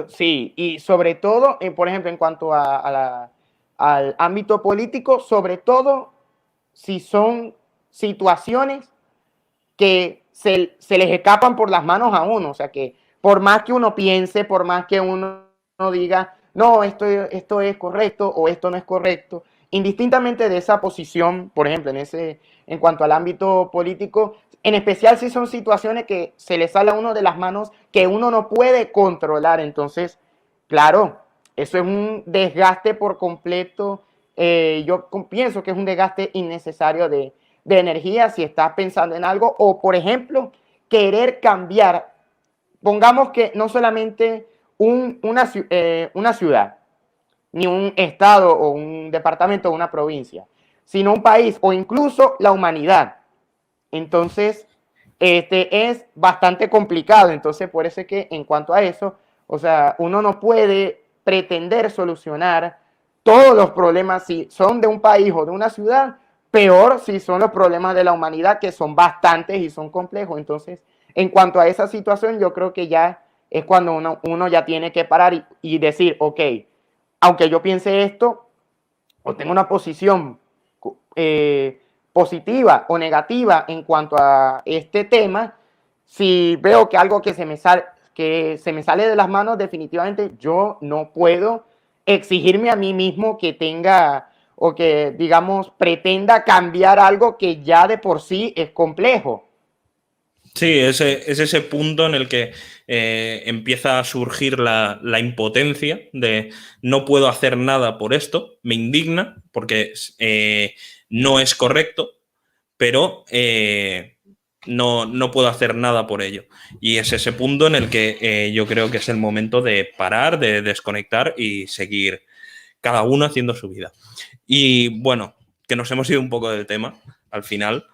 sí, y sobre todo, por ejemplo, en cuanto al ámbito político, sobre todo si son situaciones que se les escapan por las manos a uno. O sea que por más que uno piense, por más que uno diga, no, esto es correcto o esto no es correcto, indistintamente de esa posición, por ejemplo, en cuanto al ámbito político, en especial si son situaciones que se le sale a uno de las manos que uno no puede controlar. Entonces, claro, eso es un desgaste por completo. Yo pienso que es un desgaste innecesario de energía si estás pensando en algo o, por ejemplo, querer cambiar. Pongamos que no solamente una ciudad, ni un estado o un departamento o una provincia, sino un país o incluso la humanidad. Entonces, es bastante complicado. Entonces, por eso es que en cuanto a eso, o sea, uno no puede pretender solucionar todos los problemas, si son de un país o de una ciudad, peor si son los problemas de la humanidad, que son bastantes y son complejos. Entonces, en cuanto a esa situación, yo creo que ya es cuando uno ya tiene que parar y decir, ok, aunque yo piense esto, o tengo una posición positiva o negativa en cuanto a este tema, si veo que algo que se me sale de las manos, definitivamente yo no puedo exigirme a mí mismo que tenga o que, digamos, pretenda cambiar algo que ya de por sí es complejo. Sí, es ese punto en el que empieza a surgir la impotencia de no puedo hacer nada por esto, me indigna porque no es correcto, pero no puedo hacer nada por ello. Y es ese punto en el que yo creo que es el momento de parar, de desconectar y seguir cada uno haciendo su vida. Y bueno, que nos hemos ido un poco del tema al final.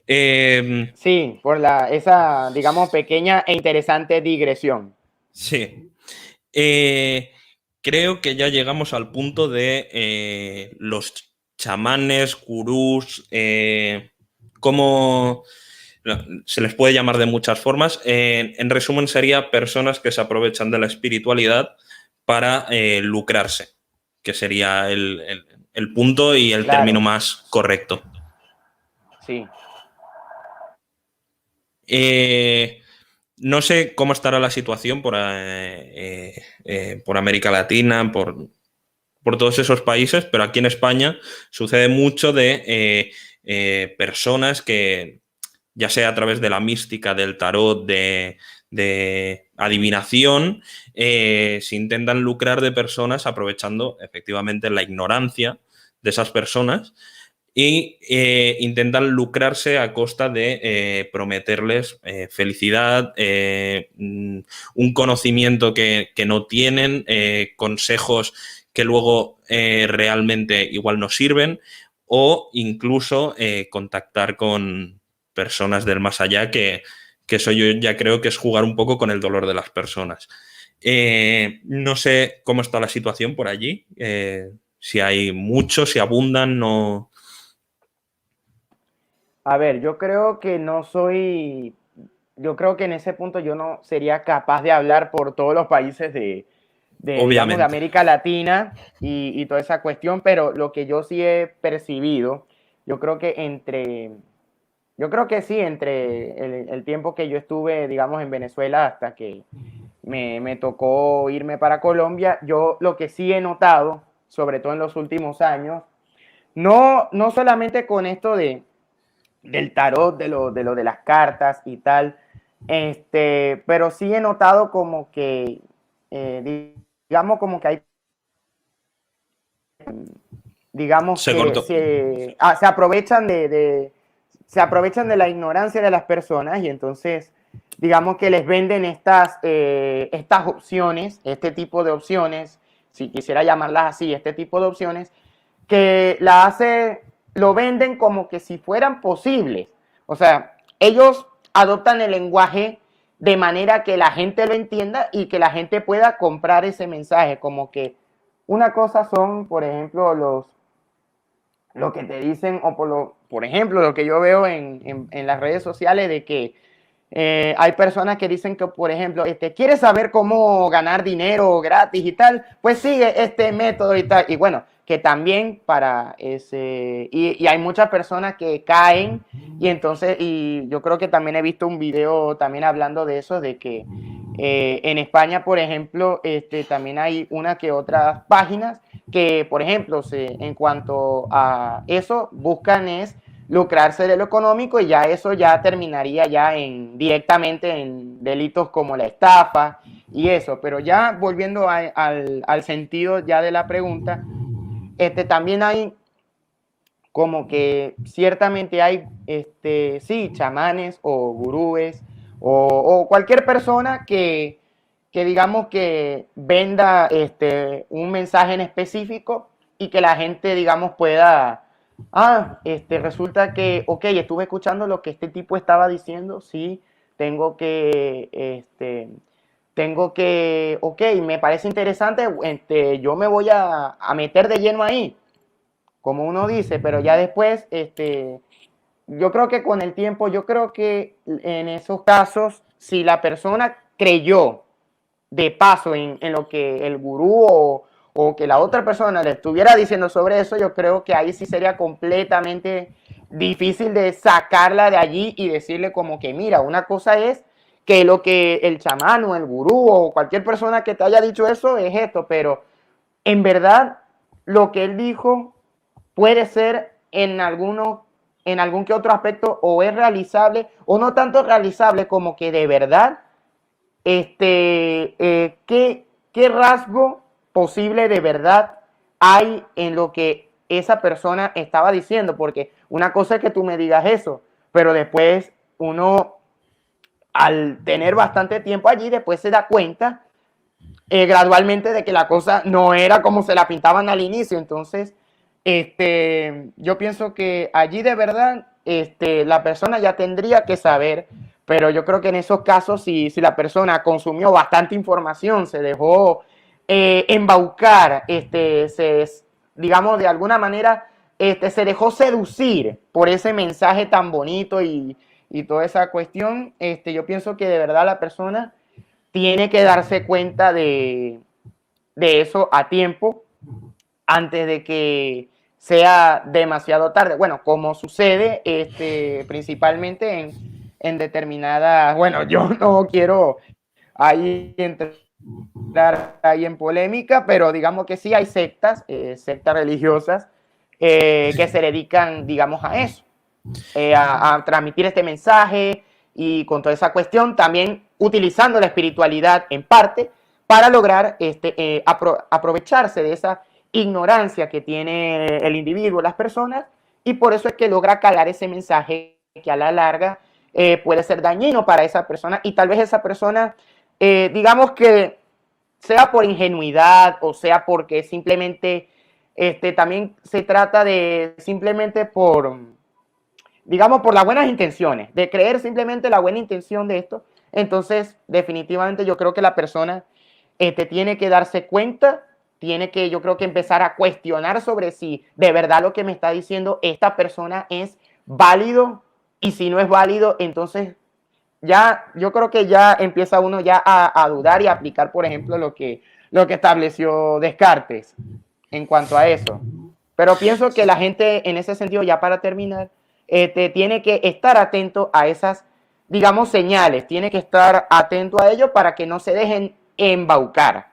Sí, por esa, digamos, pequeña e interesante digresión. Sí. Creo que ya llegamos al punto de los chamanes, gurús, cómo se les puede llamar de muchas formas. En resumen, sería personas que se aprovechan de la espiritualidad para lucrarse, que sería el punto y el término Claro, más correcto. sí. Eh, no sé cómo estará la situación por América Latina, por todos esos países, pero aquí en España sucede mucho de personas que, ya sea a través de la mística, del tarot, de adivinación, se intentan lucrar de personas aprovechando efectivamente la ignorancia de esas personas y intentan lucrarse a costa de prometerles felicidad, un conocimiento que no tienen, consejos que luego realmente igual no sirven o incluso contactar con personas del más allá que eso yo ya creo que es jugar un poco con el dolor de las personas. No sé cómo está la situación por allí, si hay muchos, si abundan, no. A ver, yo creo que en ese punto yo no sería capaz de hablar por todos los países digamos, de Obviamente. América Latina y toda esa cuestión, pero lo que yo sí he percibido, yo creo que yo creo que sí, entre el tiempo que yo estuve, digamos, en Venezuela hasta que me tocó irme para Colombia, yo lo que sí he notado, sobre todo en los últimos años, no solamente con esto del tarot, de las cartas y tal, pero sí he notado como que, digamos, como que hay, digamos Se que cortó. se aprovechan se aprovechan de la ignorancia de las personas y entonces, digamos que les venden estas opciones, este tipo de opciones, si quisiera llamarlas así, este tipo de opciones, que lo venden como que si fueran posibles. O sea, ellos adoptan el lenguaje de manera que la gente lo entienda y que la gente pueda comprar ese mensaje. Como que una cosa son, por ejemplo, lo que te dicen, o por ejemplo, lo que yo veo en las redes sociales de que hay personas que dicen que, por ejemplo, ¿quieres saber cómo ganar dinero gratis y tal? Pues sigue este método y tal. Y bueno, que también para ese... Y hay muchas personas que caen y entonces, y yo creo que también he visto un video también hablando de eso, de que en España, por ejemplo, también hay una que otras páginas que, por ejemplo, en cuanto a eso, buscan es lucrarse de lo económico y ya eso ya terminaría ya directamente en delitos como la estafa y eso. Pero ya volviendo al sentido ya de la pregunta, también hay como que ciertamente hay, sí, chamanes o gurúes o cualquier persona que digamos que venda un mensaje en específico y que la gente, digamos, pueda, resulta que, ok, estuve escuchando lo que este tipo estaba diciendo, sí, tengo que, tengo que, ok, me parece interesante, yo me voy a meter de lleno ahí, como uno dice, pero ya después, yo creo que con el tiempo, yo creo que en esos casos, si la persona creyó de paso en lo que el gurú o que la otra persona le estuviera diciendo sobre eso, yo creo que ahí sí sería completamente difícil de sacarla de allí y decirle como que mira, una cosa es que lo que el chamán o el gurú o cualquier persona que te haya dicho eso es esto, pero en verdad lo que él dijo puede ser en algún que otro aspecto o es realizable o no tanto realizable como que de verdad ¿qué rasgo posible de verdad hay en lo que esa persona estaba diciendo? Porque una cosa es que tú me digas eso, pero después uno, al tener bastante tiempo allí, después se da cuenta gradualmente de que la cosa no era como se la pintaban al inicio. Entonces, yo pienso que allí de verdad la persona ya tendría que saber, pero yo creo que en esos casos, si la persona consumió bastante información, se dejó embaucar, digamos, de alguna manera, se dejó seducir por ese mensaje tan bonito y toda esa cuestión, yo pienso que de verdad la persona tiene que darse cuenta de eso a tiempo antes de que sea demasiado tarde. Bueno, como sucede principalmente en determinadas, bueno, yo no quiero ahí entrar ahí en polémica, pero digamos que sí hay sectas, sectas religiosas, que se dedican, digamos, a eso, a transmitir este mensaje y con toda esa cuestión, también utilizando la espiritualidad en parte para lograr aprovecharse de esa ignorancia que tiene el individuo, las personas, y por eso es que logra calar ese mensaje que a la larga puede ser dañino para esa persona y tal vez esa persona, digamos que sea por ingenuidad o sea porque simplemente también se trata de simplemente por, digamos, por las buenas intenciones, de creer simplemente la buena intención de esto. Entonces, definitivamente yo creo que la persona tiene que darse cuenta, tiene que, yo creo que empezar a cuestionar sobre si de verdad lo que me está diciendo esta persona es válido y si no es válido, entonces ya, yo creo que ya empieza uno ya a dudar y a aplicar, por ejemplo, lo que estableció Descartes en cuanto a eso. Pero pienso que la gente en ese sentido, ya para terminar, tiene que estar atento a esas, digamos, señales, tiene que estar atento a ello para que no se dejen embaucar.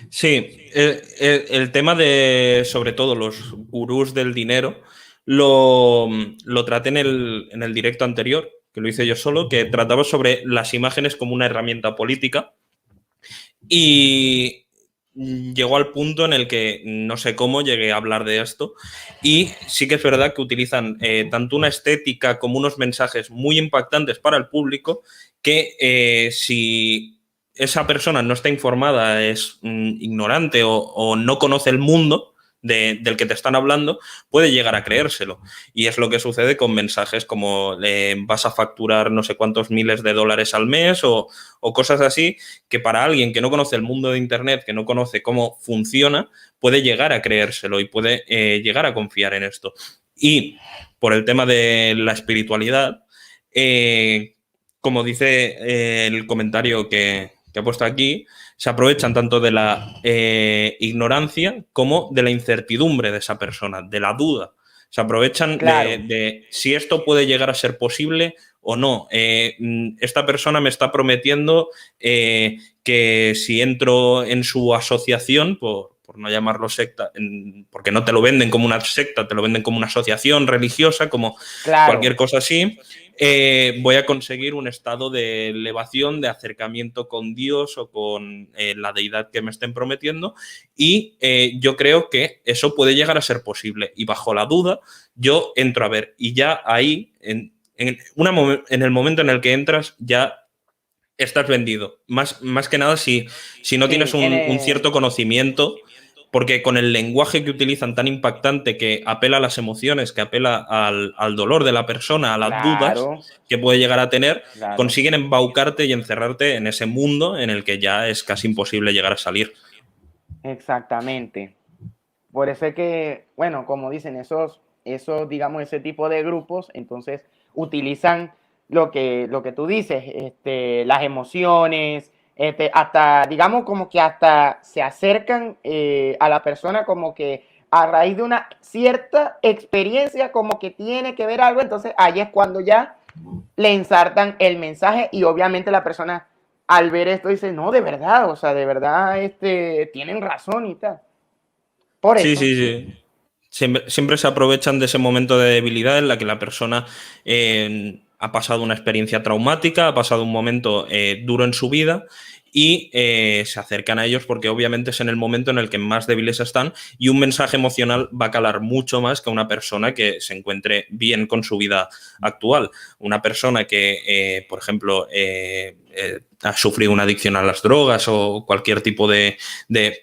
Sí, el tema de, sobre todo, los gurús del dinero, lo traté en el directo anterior, que lo hice yo solo, que trataba sobre las imágenes como una herramienta política y llegó al punto en el que no sé cómo llegué a hablar de esto y sí que es verdad que utilizan tanto una estética como unos mensajes muy impactantes para el público que si esa persona no está informada, es ignorante o no conoce el mundo del que te están hablando, puede llegar a creérselo. Y es lo que sucede con mensajes como vas a facturar no sé cuántos miles de dólares al mes o cosas así, que para alguien que no conoce el mundo de Internet, que no conoce cómo funciona, puede llegar a creérselo y puede llegar a confiar en esto. Y por el tema de la espiritualidad, como dice el comentario que ha puesto aquí, se aprovechan tanto de la ignorancia como de la incertidumbre de esa persona, de la duda. Se aprovechan Claro, de si esto puede llegar a ser posible o no. Esta persona me está prometiendo que si entro en su asociación, por no llamarlo secta, porque no te lo venden como una secta, te lo venden como una asociación religiosa, como claro. cualquier cosa así, voy a conseguir un estado de elevación, de acercamiento con Dios o con la deidad que me estén prometiendo y yo creo que eso puede llegar a ser posible y bajo la duda yo entro a ver y ya ahí, en el momento en el que entras, ya estás vendido. Más que nada si no tienes Sí, un cierto conocimiento porque con el lenguaje que utilizan tan impactante, que apela a las emociones, que apela al dolor de la persona, a las dudas Claro, que puede llegar a tener, claro. consiguen embaucarte y encerrarte en ese mundo en el que ya es casi imposible llegar a salir. Exactamente. Por eso es que, bueno, como dicen, digamos, ese tipo de grupos, entonces utilizan lo que tú dices, las emociones, hasta, digamos, como que hasta se acercan a la persona como que a raíz de una cierta experiencia, como que tiene que ver algo, entonces ahí es cuando ya le ensartan el mensaje y obviamente la persona al ver esto dice, no, de verdad, o sea, de verdad, tienen razón y tal. Por Sí, eso. sí, sí. Siempre se aprovechan de ese momento de debilidad en la que la persona ha pasado una experiencia traumática, ha pasado un momento duro en su vida y se acercan a ellos porque obviamente es en el momento en el que más débiles están y un mensaje emocional va a calar mucho más que una persona que se encuentre bien con su vida actual. Una persona que, por ejemplo, ha sufrido una adicción a las drogas o cualquier tipo de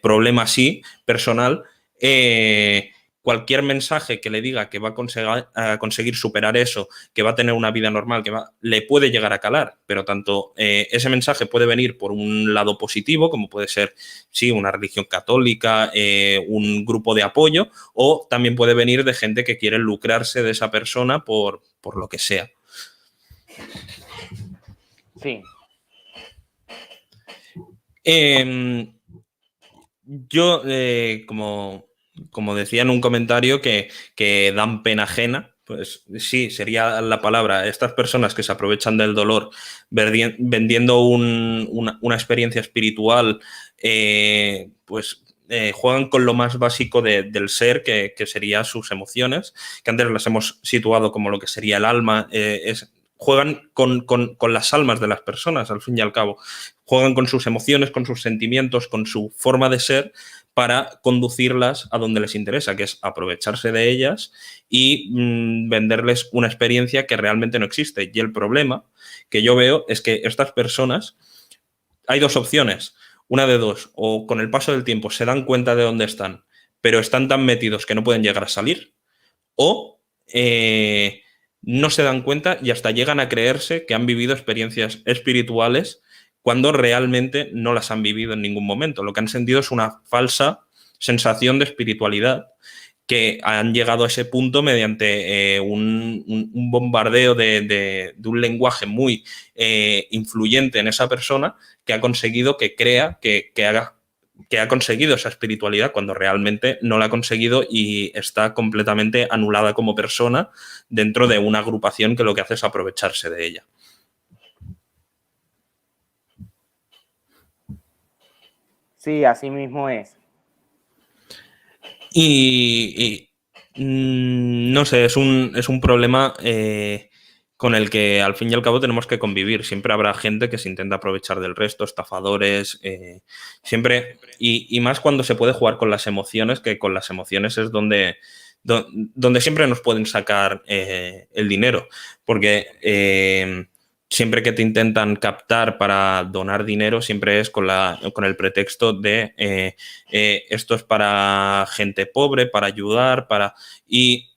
problema así personal, eh, cualquier mensaje que le diga que va a conseguir superar eso, que va a tener una vida normal, le puede llegar a calar, pero tanto ese mensaje puede venir por un lado positivo, como puede ser, sí, una religión católica, un grupo de apoyo, o también puede venir de gente que quiere lucrarse de esa persona por lo que sea. Sí, Yo, como decía en un comentario, que dan pena ajena, pues sí, sería la palabra. Estas personas que se aprovechan del dolor vendiendo una experiencia espiritual, pues juegan con lo más básico del ser, que sería sus emociones, que antes las hemos situado como lo que sería el alma. Juegan con las almas de las personas, al fin y al cabo. Juegan con sus emociones, con sus sentimientos, con su forma de ser para conducirlas a donde les interesa, que es aprovecharse de ellas y venderles una experiencia que realmente no existe. Y el problema que yo veo es que estas personas, hay dos opciones, una de dos, o con el paso del tiempo se dan cuenta de dónde están, pero están tan metidos que no pueden llegar a salir, o no se dan cuenta y hasta llegan a creerse que han vivido experiencias espirituales cuando realmente no las han vivido en ningún momento. Lo que han sentido es una falsa sensación de espiritualidad, que han llegado a ese punto mediante un bombardeo de un lenguaje muy influyente en esa persona, que ha conseguido que crea que ha conseguido esa espiritualidad cuando realmente no la ha conseguido y está completamente anulada como persona dentro de una agrupación que lo que hace es aprovecharse de ella. sí, así mismo es. No sé, es un problema con el que al fin y al cabo tenemos que convivir. Siempre habrá gente que se intenta aprovechar del resto, estafadores, siempre, y más cuando se puede jugar con las emociones, que con las emociones es donde siempre nos pueden sacar el dinero, porque siempre que te intentan captar para donar dinero, siempre es con el pretexto de esto es para gente pobre, para ayudar, Y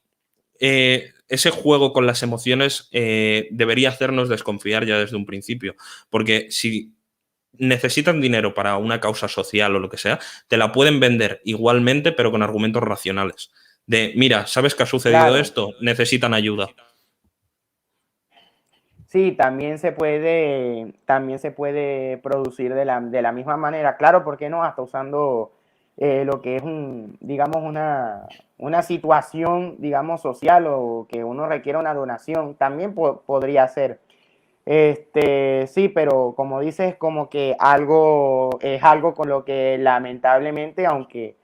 ese juego con las emociones debería hacernos desconfiar ya desde un principio, porque si necesitan dinero para una causa social o lo que sea, te la pueden vender igualmente, pero con argumentos racionales. De, mira, ¿sabes que ha sucedido Claro. esto? Necesitan ayuda. Sí, también se puede producir de la misma manera. Claro, ¿por qué no? Hasta usando lo que es digamos, una situación, digamos, social o que uno requiera una donación, también podría ser. Sí, pero como dices, como que es algo con lo que lamentablemente, aunque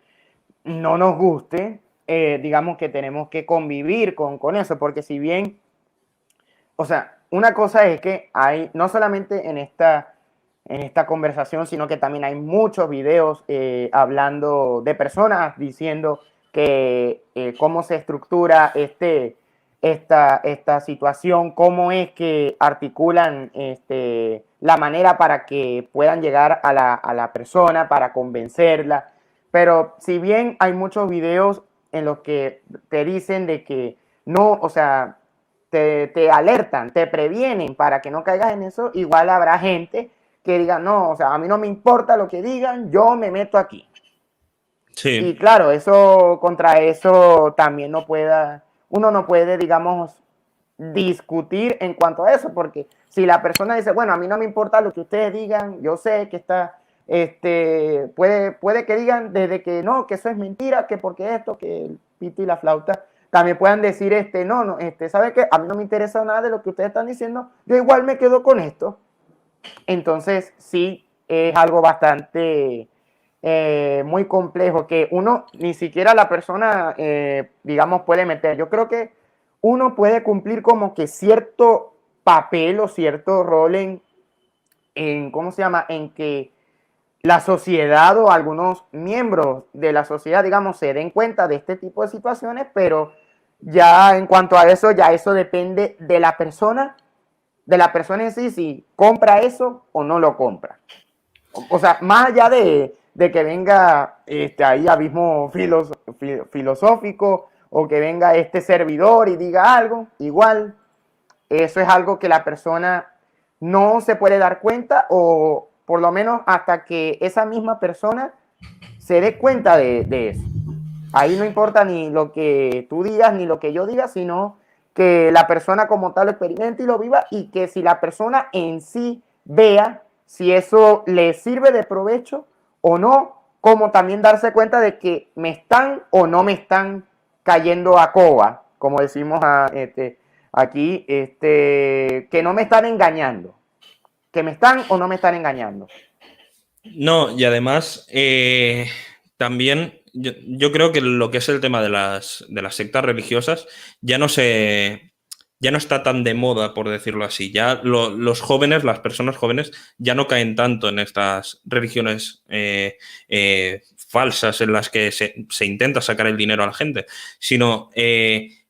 no nos guste, digamos que tenemos que convivir con eso, porque si bien, o sea, una cosa es que hay, no solamente en esta conversación, sino que también hay muchos videos hablando de personas diciendo que cómo se estructura esta situación, cómo es que articulan la manera para que puedan llegar a la persona, para convencerla. Pero si bien hay muchos videos en los que te dicen de que no, o sea, te alertan, te previenen para que no caigas en eso, igual habrá gente que diga, no, o sea, a mí no me importa lo que digan, yo me meto aquí. Y Sí. claro, eso contra eso también uno no puede, digamos, discutir en cuanto a eso, porque si la persona dice, bueno, a mí no me importa lo que ustedes digan, yo sé que puede que digan desde que no, que eso es mentira, que porque esto, que el pito y la flauta, también puedan decir, no, ¿sabe qué? A mí no me interesa nada de lo que ustedes están diciendo, yo igual me quedo con esto. Entonces, sí, es algo bastante muy complejo que uno, ni siquiera la persona, digamos, puede meter. Yo creo que uno puede cumplir como que cierto papel o cierto rol ¿cómo se llama? En que la sociedad o algunos miembros de la sociedad, digamos, se den cuenta de este tipo de situaciones, pero ya en cuanto a eso, ya eso depende de la persona en sí, si compra eso o no lo compra. O sea, más allá de que venga ahí abismo filosófico o que venga este servidor y diga algo, igual eso es algo que la persona no se puede dar cuenta o por lo menos hasta que esa misma persona se dé cuenta de eso. Ahí no importa ni lo que tú digas ni lo que yo diga, sino que la persona como tal lo experimente y lo viva y que si la persona en sí vea si eso le sirve de provecho o no, como también darse cuenta de que me están o no me están cayendo a coba, como decimos aquí, que no me están engañando, que me están o no me están engañando. No, y además también yo creo que lo que es el tema de las sectas religiosas ya ya no está tan de moda, por decirlo así. Ya los jóvenes, las personas jóvenes, ya no caen tanto en estas religiones falsas en las que se intenta sacar el dinero a la gente, sino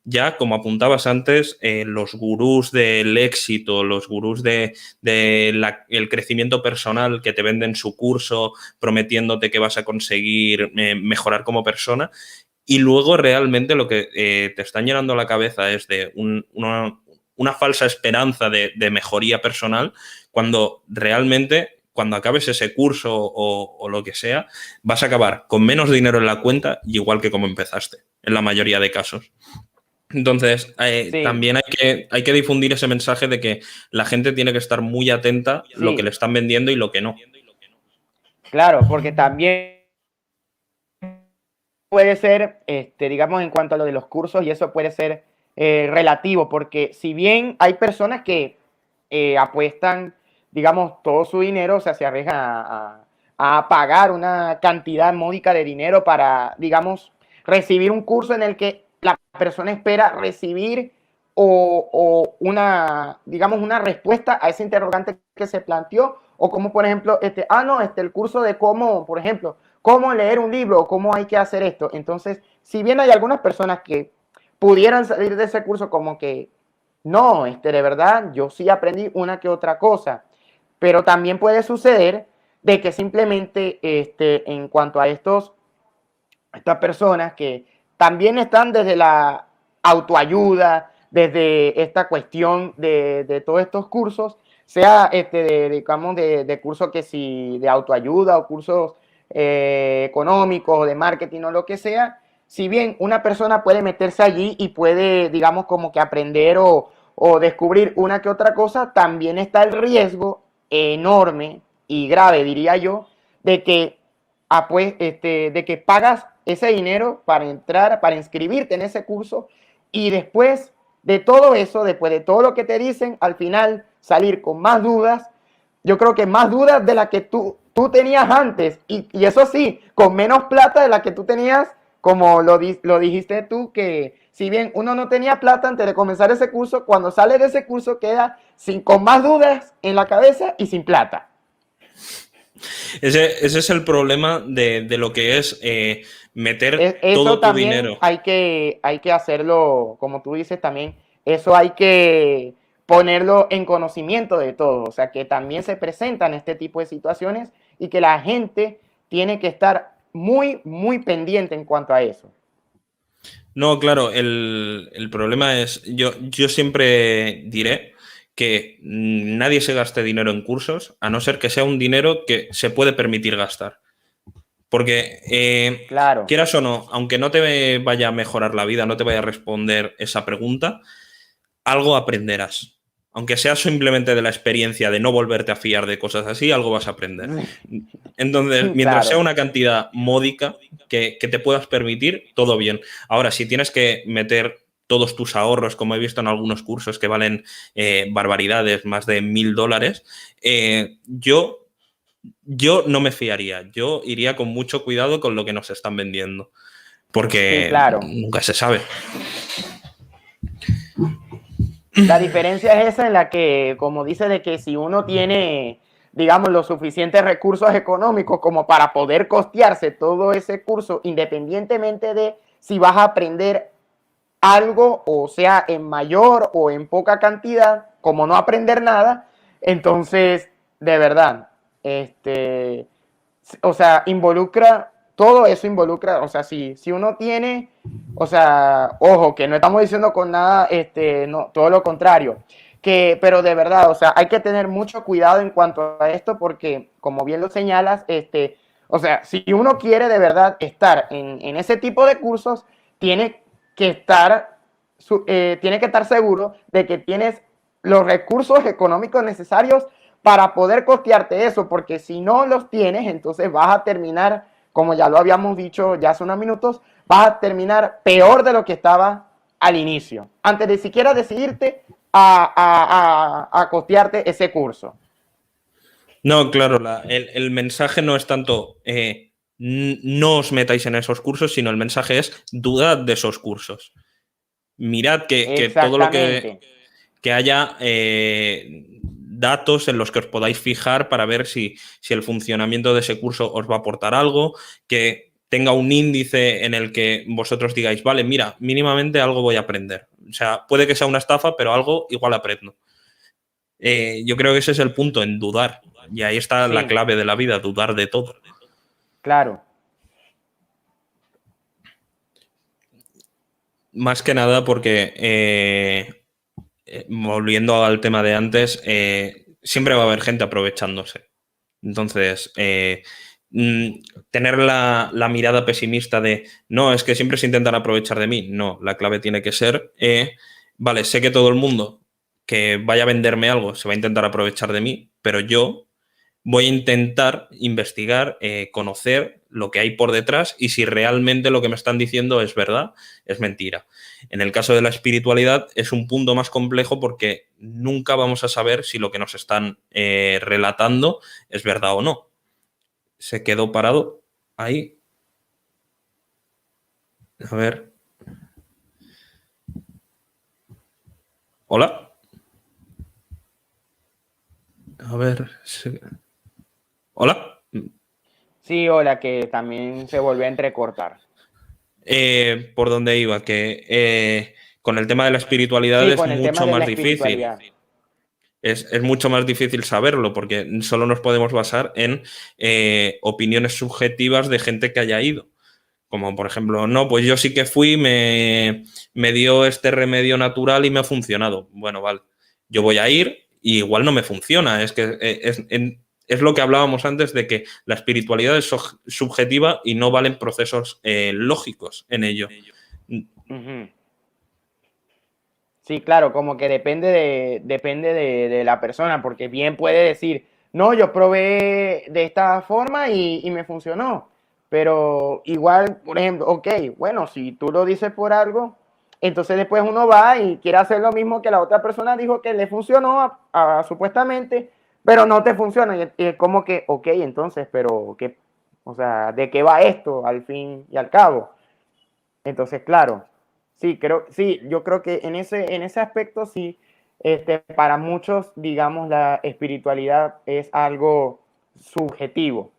ya, como apuntabas antes, los gurús del éxito, los gurús el crecimiento personal que te venden su curso prometiéndote que vas a conseguir mejorar como persona y luego realmente lo que te están llenando la cabeza es de una falsa esperanza de mejoría personal cuando realmente cuando acabes ese curso o lo que sea, vas a acabar con menos dinero en la cuenta y igual que como empezaste, en la mayoría de casos. Entonces, Sí, también hay que difundir ese mensaje de que la gente tiene que estar muy atenta a lo que le sí, están vendiendo y lo que no. claro, porque también puede ser, digamos, en cuanto a lo de los cursos, y eso puede ser relativo, porque si bien hay personas que apuestan, digamos, todo su dinero, o sea, se arriesgan a pagar una cantidad módica de dinero para, digamos, recibir un curso en el que la persona espera recibir o una, digamos, una respuesta a ese interrogante que se planteó, o como por ejemplo, el curso de cómo, por ejemplo, cómo leer un libro o cómo hay que hacer esto. Entonces, si bien hay algunas personas que pudieran salir de ese curso como que, no, de verdad, yo sí aprendí una que otra cosa, pero también puede suceder de que simplemente en cuanto a estas personas que también están desde la autoayuda, desde esta cuestión de todos estos cursos, sea digamos, de cursos que si de autoayuda o cursos económicos o de marketing o lo que sea, si bien una persona puede meterse allí y puede, digamos, como que aprender o descubrir una que otra cosa, también está el riesgo enorme y grave, diría yo, de que, pues, de que pagas ese dinero para entrar, para inscribirte en ese curso y después de todo eso, después de todo lo que te dicen, al final salir con más dudas. Yo creo que más dudas de las que tú tenías antes y eso sí, con menos plata de la que tú tenías, como lo dijiste tú, que si bien uno no tenía plata antes de comenzar ese curso, cuando sale de ese curso queda con más dudas en la cabeza y sin plata. Ese es el problema de lo que es meter Eso todo tu también dinero. hay que hacerlo, como tú dices también, eso hay que ponerlo en conocimiento de todo, o sea, que también se presentan este tipo de situaciones y que la gente tiene que estar muy, muy pendiente en cuanto a eso. No, claro, el problema es, yo siempre diré que nadie se gaste dinero en cursos, a no ser que sea un dinero que se puede permitir gastar. Porque, Claro, quieras o no, aunque no te vaya a mejorar la vida, no te vaya a responder esa pregunta, algo aprenderás. Aunque sea simplemente de la experiencia de no volverte a fiar de cosas así, algo vas a aprender. Entonces, mientras sea claro, una cantidad módica que te puedas permitir, todo bien. Ahora, si tienes que meter todos tus ahorros, como he visto en algunos cursos que valen barbaridades, más de $1.000, yo no me fiaría. Yo iría con mucho cuidado con lo que nos están vendiendo, sí, porque claro. nunca se sabe. La diferencia es esa en la que, como dice, de que si uno tiene, digamos, los suficientes recursos económicos como para poder costearse todo ese curso, independientemente de si vas a aprender algo, o sea, en mayor o en poca cantidad, como no aprender nada, entonces, de verdad, o sea, involucra, todo eso involucra, o sea, si uno tiene, o sea, ojo, que no estamos diciendo con nada, no, todo lo contrario, pero de verdad, o sea, hay que tener mucho cuidado en cuanto a esto porque, como bien lo señalas, o sea, si uno quiere de verdad estar en ese tipo de cursos, tiene que estar, tiene que estar seguro de que tienes los recursos económicos necesarios para poder costearte eso, porque si no los tienes, entonces vas a terminar, como ya lo habíamos dicho ya hace unos minutos, vas a terminar peor de lo que estaba al inicio, antes de siquiera decidirte a costearte ese curso. No, claro, el mensaje no es tanto no os metáis en esos cursos, sino el mensaje es dudad de esos cursos. Mirad que todo lo Exactamente. que haya datos en los que os podáis fijar para ver si el funcionamiento de ese curso os va a aportar algo, que tenga un índice en el que vosotros digáis, vale, mira, mínimamente algo voy a aprender. O sea, puede que sea una estafa, pero algo igual aprendo. Yo creo que ese es el punto, en dudar. Y ahí está la Sí, clave de la vida, dudar de todo. claro. Más que nada porque, volviendo al tema de antes, siempre va a haber gente aprovechándose. Entonces, mm, tener la mirada pesimista de, no, es que siempre se intentan aprovechar de mí. No, la clave tiene que ser, vale, sé que todo el mundo que vaya a venderme algo se va a intentar aprovechar de mí, pero yo voy a intentar investigar, conocer lo que hay por detrás y si realmente lo que me están diciendo es verdad, es mentira. En el caso de la espiritualidad es un punto más complejo porque nunca vamos a saber si lo que nos están relatando es verdad o no. Se quedó parado ahí. A ver. Hola. A ver. Hola. Sí, hola, que también se volvió a entrecortar. Por dónde iba, que con el tema de la espiritualidad Sí, es con el tema mucho de la más difícil. espiritualidad. Es mucho más difícil saberlo porque solo nos podemos basar en opiniones subjetivas de gente que haya ido. Como por ejemplo, no, pues yo sí que fui, me dio este remedio natural y me ha funcionado. Bueno, vale, yo voy a ir y igual no me funciona. Es que es lo que hablábamos antes de que la espiritualidad es subjetiva y no valen procesos lógicos en ello. Ujú. Sí, claro, como que depende de la persona, porque bien puede decir, no, yo probé de esta forma y me funcionó. Pero igual, por ejemplo, ok, bueno, si tú lo dices por algo, entonces después uno va y quiere hacer lo mismo que la otra persona dijo que le funcionó supuestamente, pero no te funciona. Y es como que, ok, entonces, pero ¿qué? O sea, ¿de qué va esto al fin y al cabo? Entonces, claro, sí, yo creo que en ese aspecto sí, para muchos, digamos, la espiritualidad es algo subjetivo.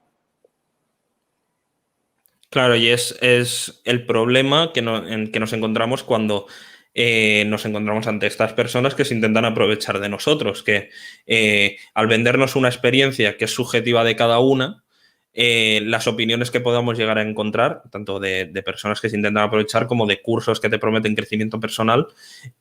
Claro, y es el problema en que nos encontramos cuando nos encontramos ante estas personas que se intentan aprovechar de nosotros, que al vendernos una experiencia que es subjetiva de cada una, las opiniones que podamos llegar a encontrar, tanto de personas que se intentan aprovechar como de cursos que te prometen crecimiento personal,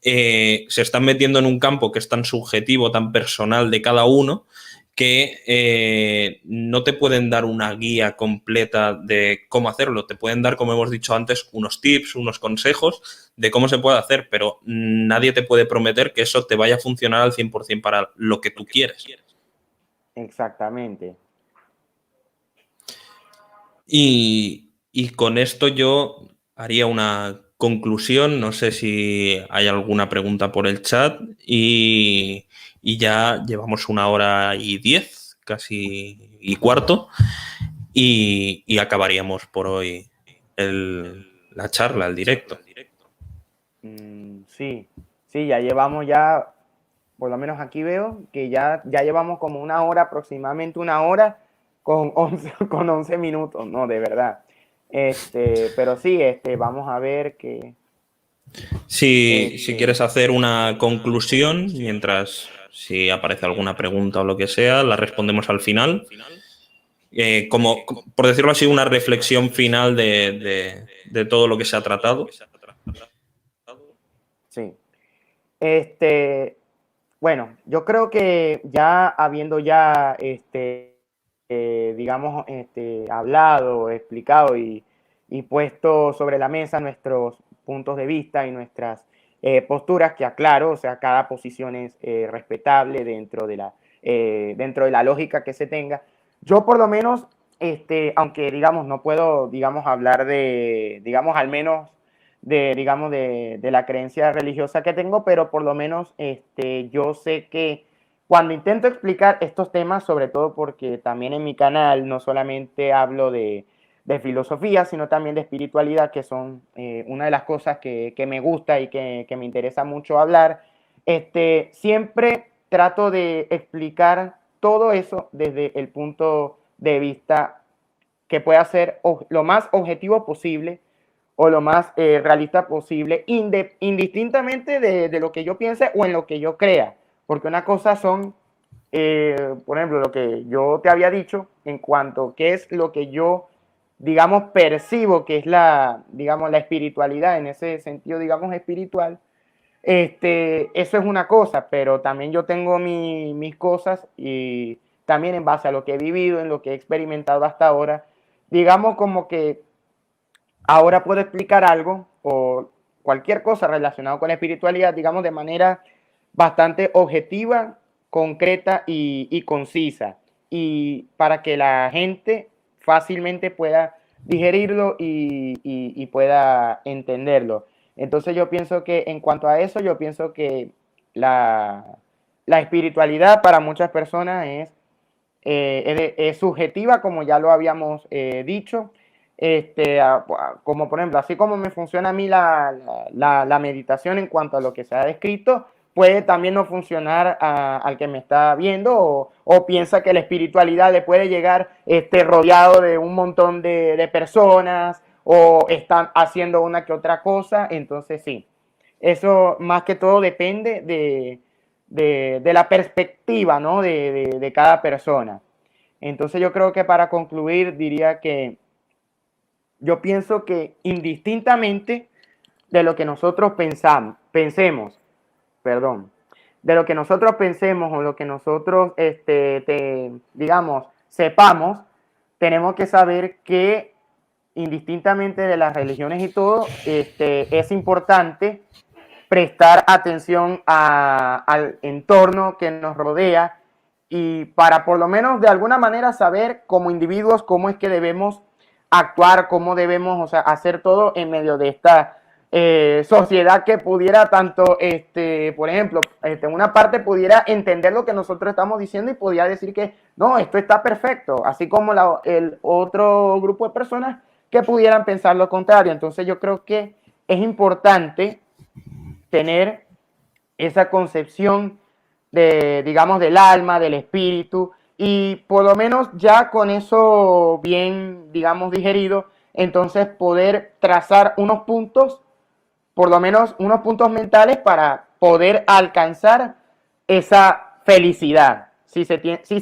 se están metiendo en un campo que es tan subjetivo, tan personal de cada uno, que no te pueden dar una guía completa de cómo hacerlo. Te pueden dar, como hemos dicho antes, unos tips, unos consejos de cómo se puede hacer, pero nadie te puede prometer que eso te vaya a funcionar al 100% para lo que tú quieres. Exactamente. Y con esto yo haría una conclusión. No sé si hay alguna pregunta por el chat y ya llevamos 1 hora y 10, casi y cuarto, y acabaríamos por hoy la charla, el directo. Sí, ya llevamos por lo menos aquí veo que ya llevamos como 1 hora, aproximadamente 1 hora con 11 minutos, no, de verdad. Pero sí, vamos a ver que... Si quieres hacer una conclusión, mientras si aparece alguna pregunta o lo que sea, la respondemos al final. Como, por decirlo así, una reflexión final de todo lo que se ha tratado. Sí. Bueno, yo creo que ya habiendo digamos, hablado, explicado y puesto sobre la mesa nuestros puntos de vista y nuestras posturas, que aclaro, o sea, cada posición es respetable dentro de la lógica que se tenga. Yo por lo menos, aunque digamos no puedo, digamos, hablar digamos, al menos digamos, de la creencia religiosa que tengo, pero por lo menos yo sé que cuando intento explicar estos temas, sobre todo porque también en mi canal no solamente hablo de filosofía, sino también de espiritualidad, que son una de las cosas que me gusta y que me interesa mucho hablar, siempre trato de explicar todo eso desde el punto de vista que pueda ser lo más objetivo posible o lo más realista posible, indistintamente de lo que yo piense o en lo que yo crea. Porque una cosa son, por ejemplo, lo que yo te había dicho en cuanto a qué es lo que yo, digamos, percibo que es digamos, la espiritualidad, en ese sentido, digamos, espiritual. Eso es una cosa, pero también yo tengo mis cosas y también en base a lo que he vivido, en lo que he experimentado hasta ahora, digamos como que ahora puedo explicar algo o cualquier cosa relacionada con la espiritualidad, digamos, de manera bastante objetiva, concreta y concisa. Y para que la gente fácilmente pueda digerirlo y pueda entenderlo. Entonces yo pienso que en cuanto a eso, yo pienso que la espiritualidad para muchas personas es subjetiva, como ya lo habíamos dicho. Como por ejemplo, así como me funciona a mí la meditación en cuanto a lo que se ha descrito, puede también no funcionar al que me está viendo o piensa que la espiritualidad le puede llegar rodeado de un montón de personas o están haciendo una que otra cosa. Entonces sí, eso más que todo depende de la perspectiva, ¿no? de cada persona. Entonces yo creo que para concluir diría que yo pienso que indistintamente de lo que nosotros pensemos, de lo que nosotros pensemos o lo que nosotros, digamos, sepamos, tenemos que saber que indistintamente de las religiones y todo, es importante prestar atención al entorno que nos rodea y para por lo menos de alguna manera saber como individuos cómo es que debemos actuar, cómo debemos, o sea, hacer todo en medio de esta sociedad que pudiera tanto, por ejemplo, una parte pudiera entender lo que nosotros estamos diciendo y podría decir que no, esto está perfecto, así como el otro grupo de personas que pudieran pensar lo contrario. Entonces yo creo que es importante tener esa concepción digamos, del alma, del espíritu, y por lo menos ya con eso bien, digamos, digerido, entonces poder trazar unos puntos, por lo menos unos puntos mentales para poder alcanzar esa felicidad. Si se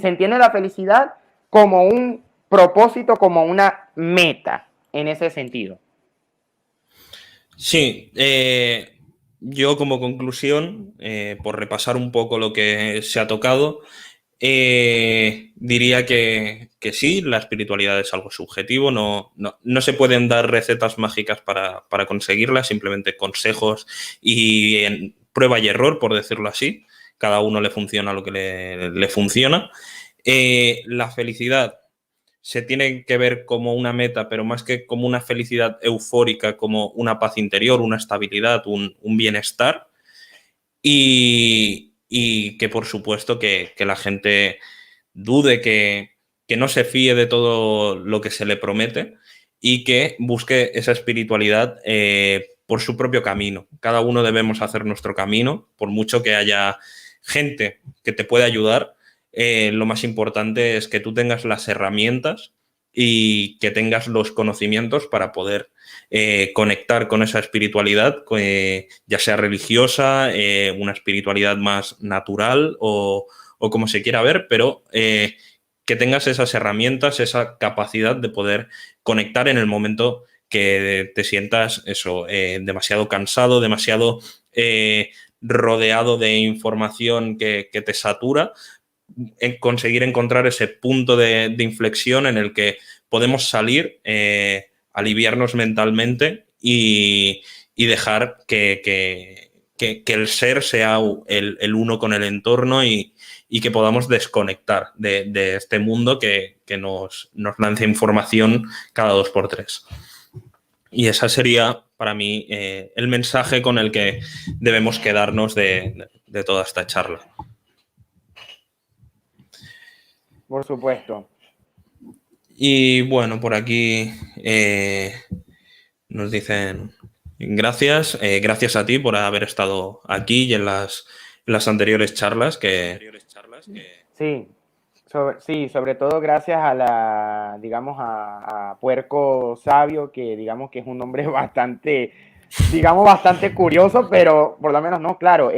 entiende la felicidad como propósito como una meta en ese sentido. Sí, yo como conclusión, por repasar un poco lo que se ha tocado, diría que sí, la espiritualidad es algo subjetivo, no se pueden dar recetas mágicas para conseguirla, simplemente consejos y prueba y error, por decirlo así. Cada uno le funciona lo que le funciona. La felicidad se tiene que ver como una meta, pero más que como una felicidad eufórica, como una paz interior, una estabilidad, un bienestar. Y que por supuesto que la gente dude, que no se fíe de todo lo que se le promete y que busque esa espiritualidad por su propio camino. Cada uno debemos hacer nuestro camino, por mucho que haya gente que te pueda ayudar. Lo más importante es que tú tengas las herramientas y que tengas los conocimientos para poder conectar con esa espiritualidad, ya sea religiosa, una espiritualidad más natural o como se quiera ver, pero que tengas esas herramientas, esa capacidad de poder conectar en el momento que te sientas eso, demasiado cansado, demasiado rodeado de información que te satura, en conseguir encontrar ese punto de inflexión en el que podemos salir, aliviarnos mentalmente y dejar que el ser sea el uno con el entorno y que podamos desconectar de este mundo que nos lanza información cada 2 por 3. Y esa sería para mí el mensaje con el que debemos quedarnos de toda esta charla. Por supuesto. Y bueno, por aquí nos dicen gracias, gracias a ti por haber estado aquí y en las anteriores charlas Sí, sobre todo gracias a digamos, a Puerco Sabio, que digamos que es un hombre bastante, digamos, bastante curioso, pero por lo menos no, claro,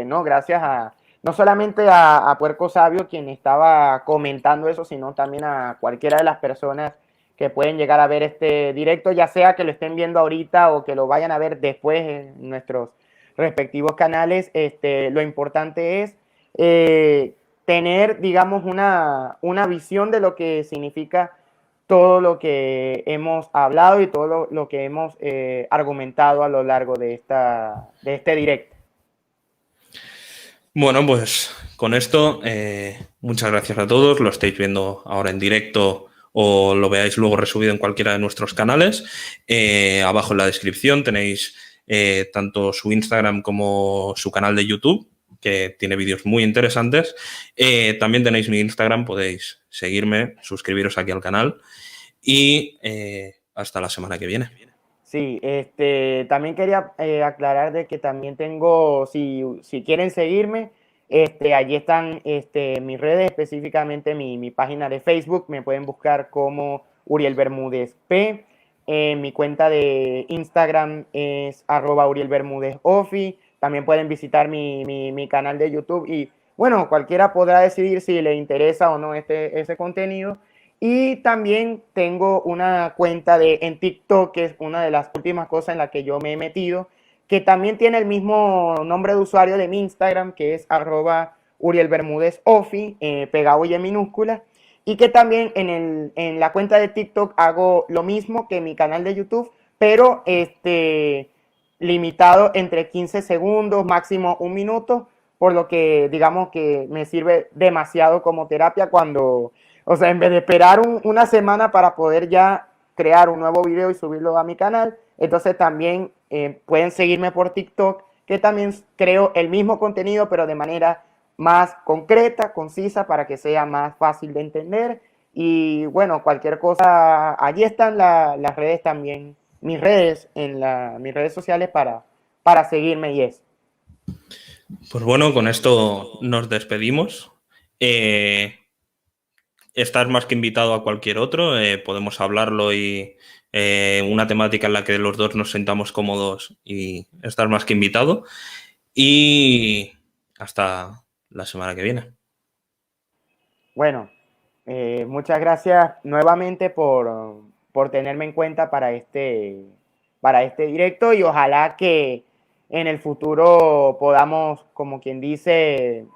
no, gracias no solamente a Puerco Sabio, quien estaba comentando eso, sino también a cualquiera de las personas que pueden llegar a ver este directo, ya sea que lo estén viendo ahorita o que lo vayan a ver después en nuestros respectivos canales. Lo importante es tener, digamos, una visión de lo que significa todo lo que hemos hablado y todo lo que hemos argumentado a lo largo de este directo. Bueno, pues con esto, muchas gracias a todos. Lo estáis viendo ahora en directo o lo veáis luego resubido en cualquiera de nuestros canales. Abajo en la descripción tenéis tanto su Instagram como su canal de YouTube, que tiene vídeos muy interesantes. También tenéis mi Instagram, podéis seguirme, suscribiros aquí al canal y hasta la semana que viene. Sí, también quería aclarar de que también tengo, si quieren seguirme, allí están mis redes, específicamente mi página de Facebook, me pueden buscar como Uriel Bermúdez P. Mi cuenta de Instagram es @urielbermudezofi. También pueden visitar mi canal de YouTube y bueno, cualquiera podrá decidir si le interesa o no ese contenido. Y también tengo una cuenta en TikTok, que es una de las últimas cosas en la que yo me he metido, que también tiene el mismo nombre de usuario de mi Instagram, que es @urielbermudezofi, pegado y en minúsculas. Y que también en la cuenta de TikTok hago lo mismo que en mi canal de YouTube, pero limitado entre 15 segundos, máximo 1 minuto, por lo que digamos que me sirve demasiado como terapia cuando, o sea, en vez de esperar una semana para poder ya crear un nuevo video y subirlo a mi canal, entonces también pueden seguirme por TikTok, que también creo el mismo contenido, pero de manera más concreta, concisa, para que sea más fácil de entender. Y bueno, cualquier cosa, allí están las redes también, mis redes, mis redes sociales para seguirme y eso. Pues bueno, con esto nos despedimos. Estás más que invitado a cualquier otro, podemos hablarlo y una temática en la que los dos nos sentamos cómodos y estás más que invitado. Y hasta la semana que viene. Bueno, Muchas gracias nuevamente por tenerme en cuenta para este directo y ojalá que en el futuro podamos, como quien dice,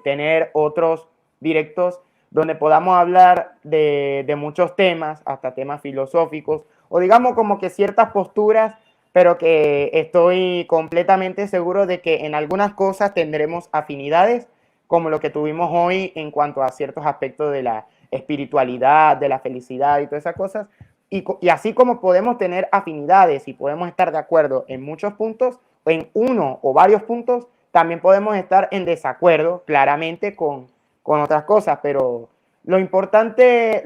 tener otros directos donde podamos hablar de muchos temas, hasta temas filosóficos, o digamos como que ciertas posturas, pero que estoy completamente seguro de que en algunas cosas tendremos afinidades, como lo que tuvimos hoy en cuanto a ciertos aspectos de la espiritualidad, de la felicidad y todas esas cosas. Y así como podemos tener afinidades y podemos estar de acuerdo en muchos puntos, en uno o varios puntos, también podemos estar en desacuerdo claramente con otras cosas, pero lo importante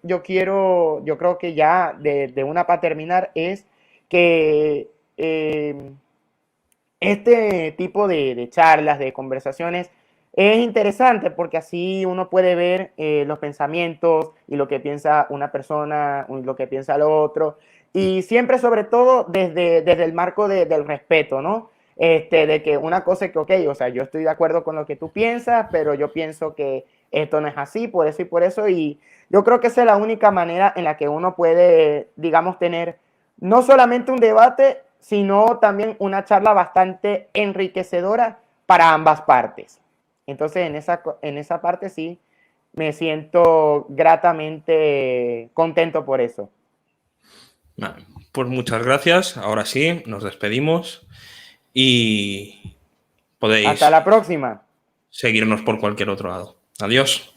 yo creo que ya de una para terminar es que este tipo de charlas, de conversaciones, es interesante porque así uno puede ver los pensamientos y lo que piensa una persona y lo que piensa el otro. Y siempre, sobre todo, desde el marco del respeto, ¿no? De que una cosa es que, ok, o sea, yo estoy de acuerdo con lo que tú piensas, pero yo pienso que esto no es así, por eso y por eso. Y yo creo que esa es la única manera en la que uno puede, digamos, tener no solamente un debate, sino también una charla bastante enriquecedora para ambas partes. Entonces, en esa parte sí me siento gratamente contento por eso. Pues muchas gracias. Ahora sí, nos despedimos y Hasta podéis la próxima. seguirnos por cualquier otro lado. Adiós.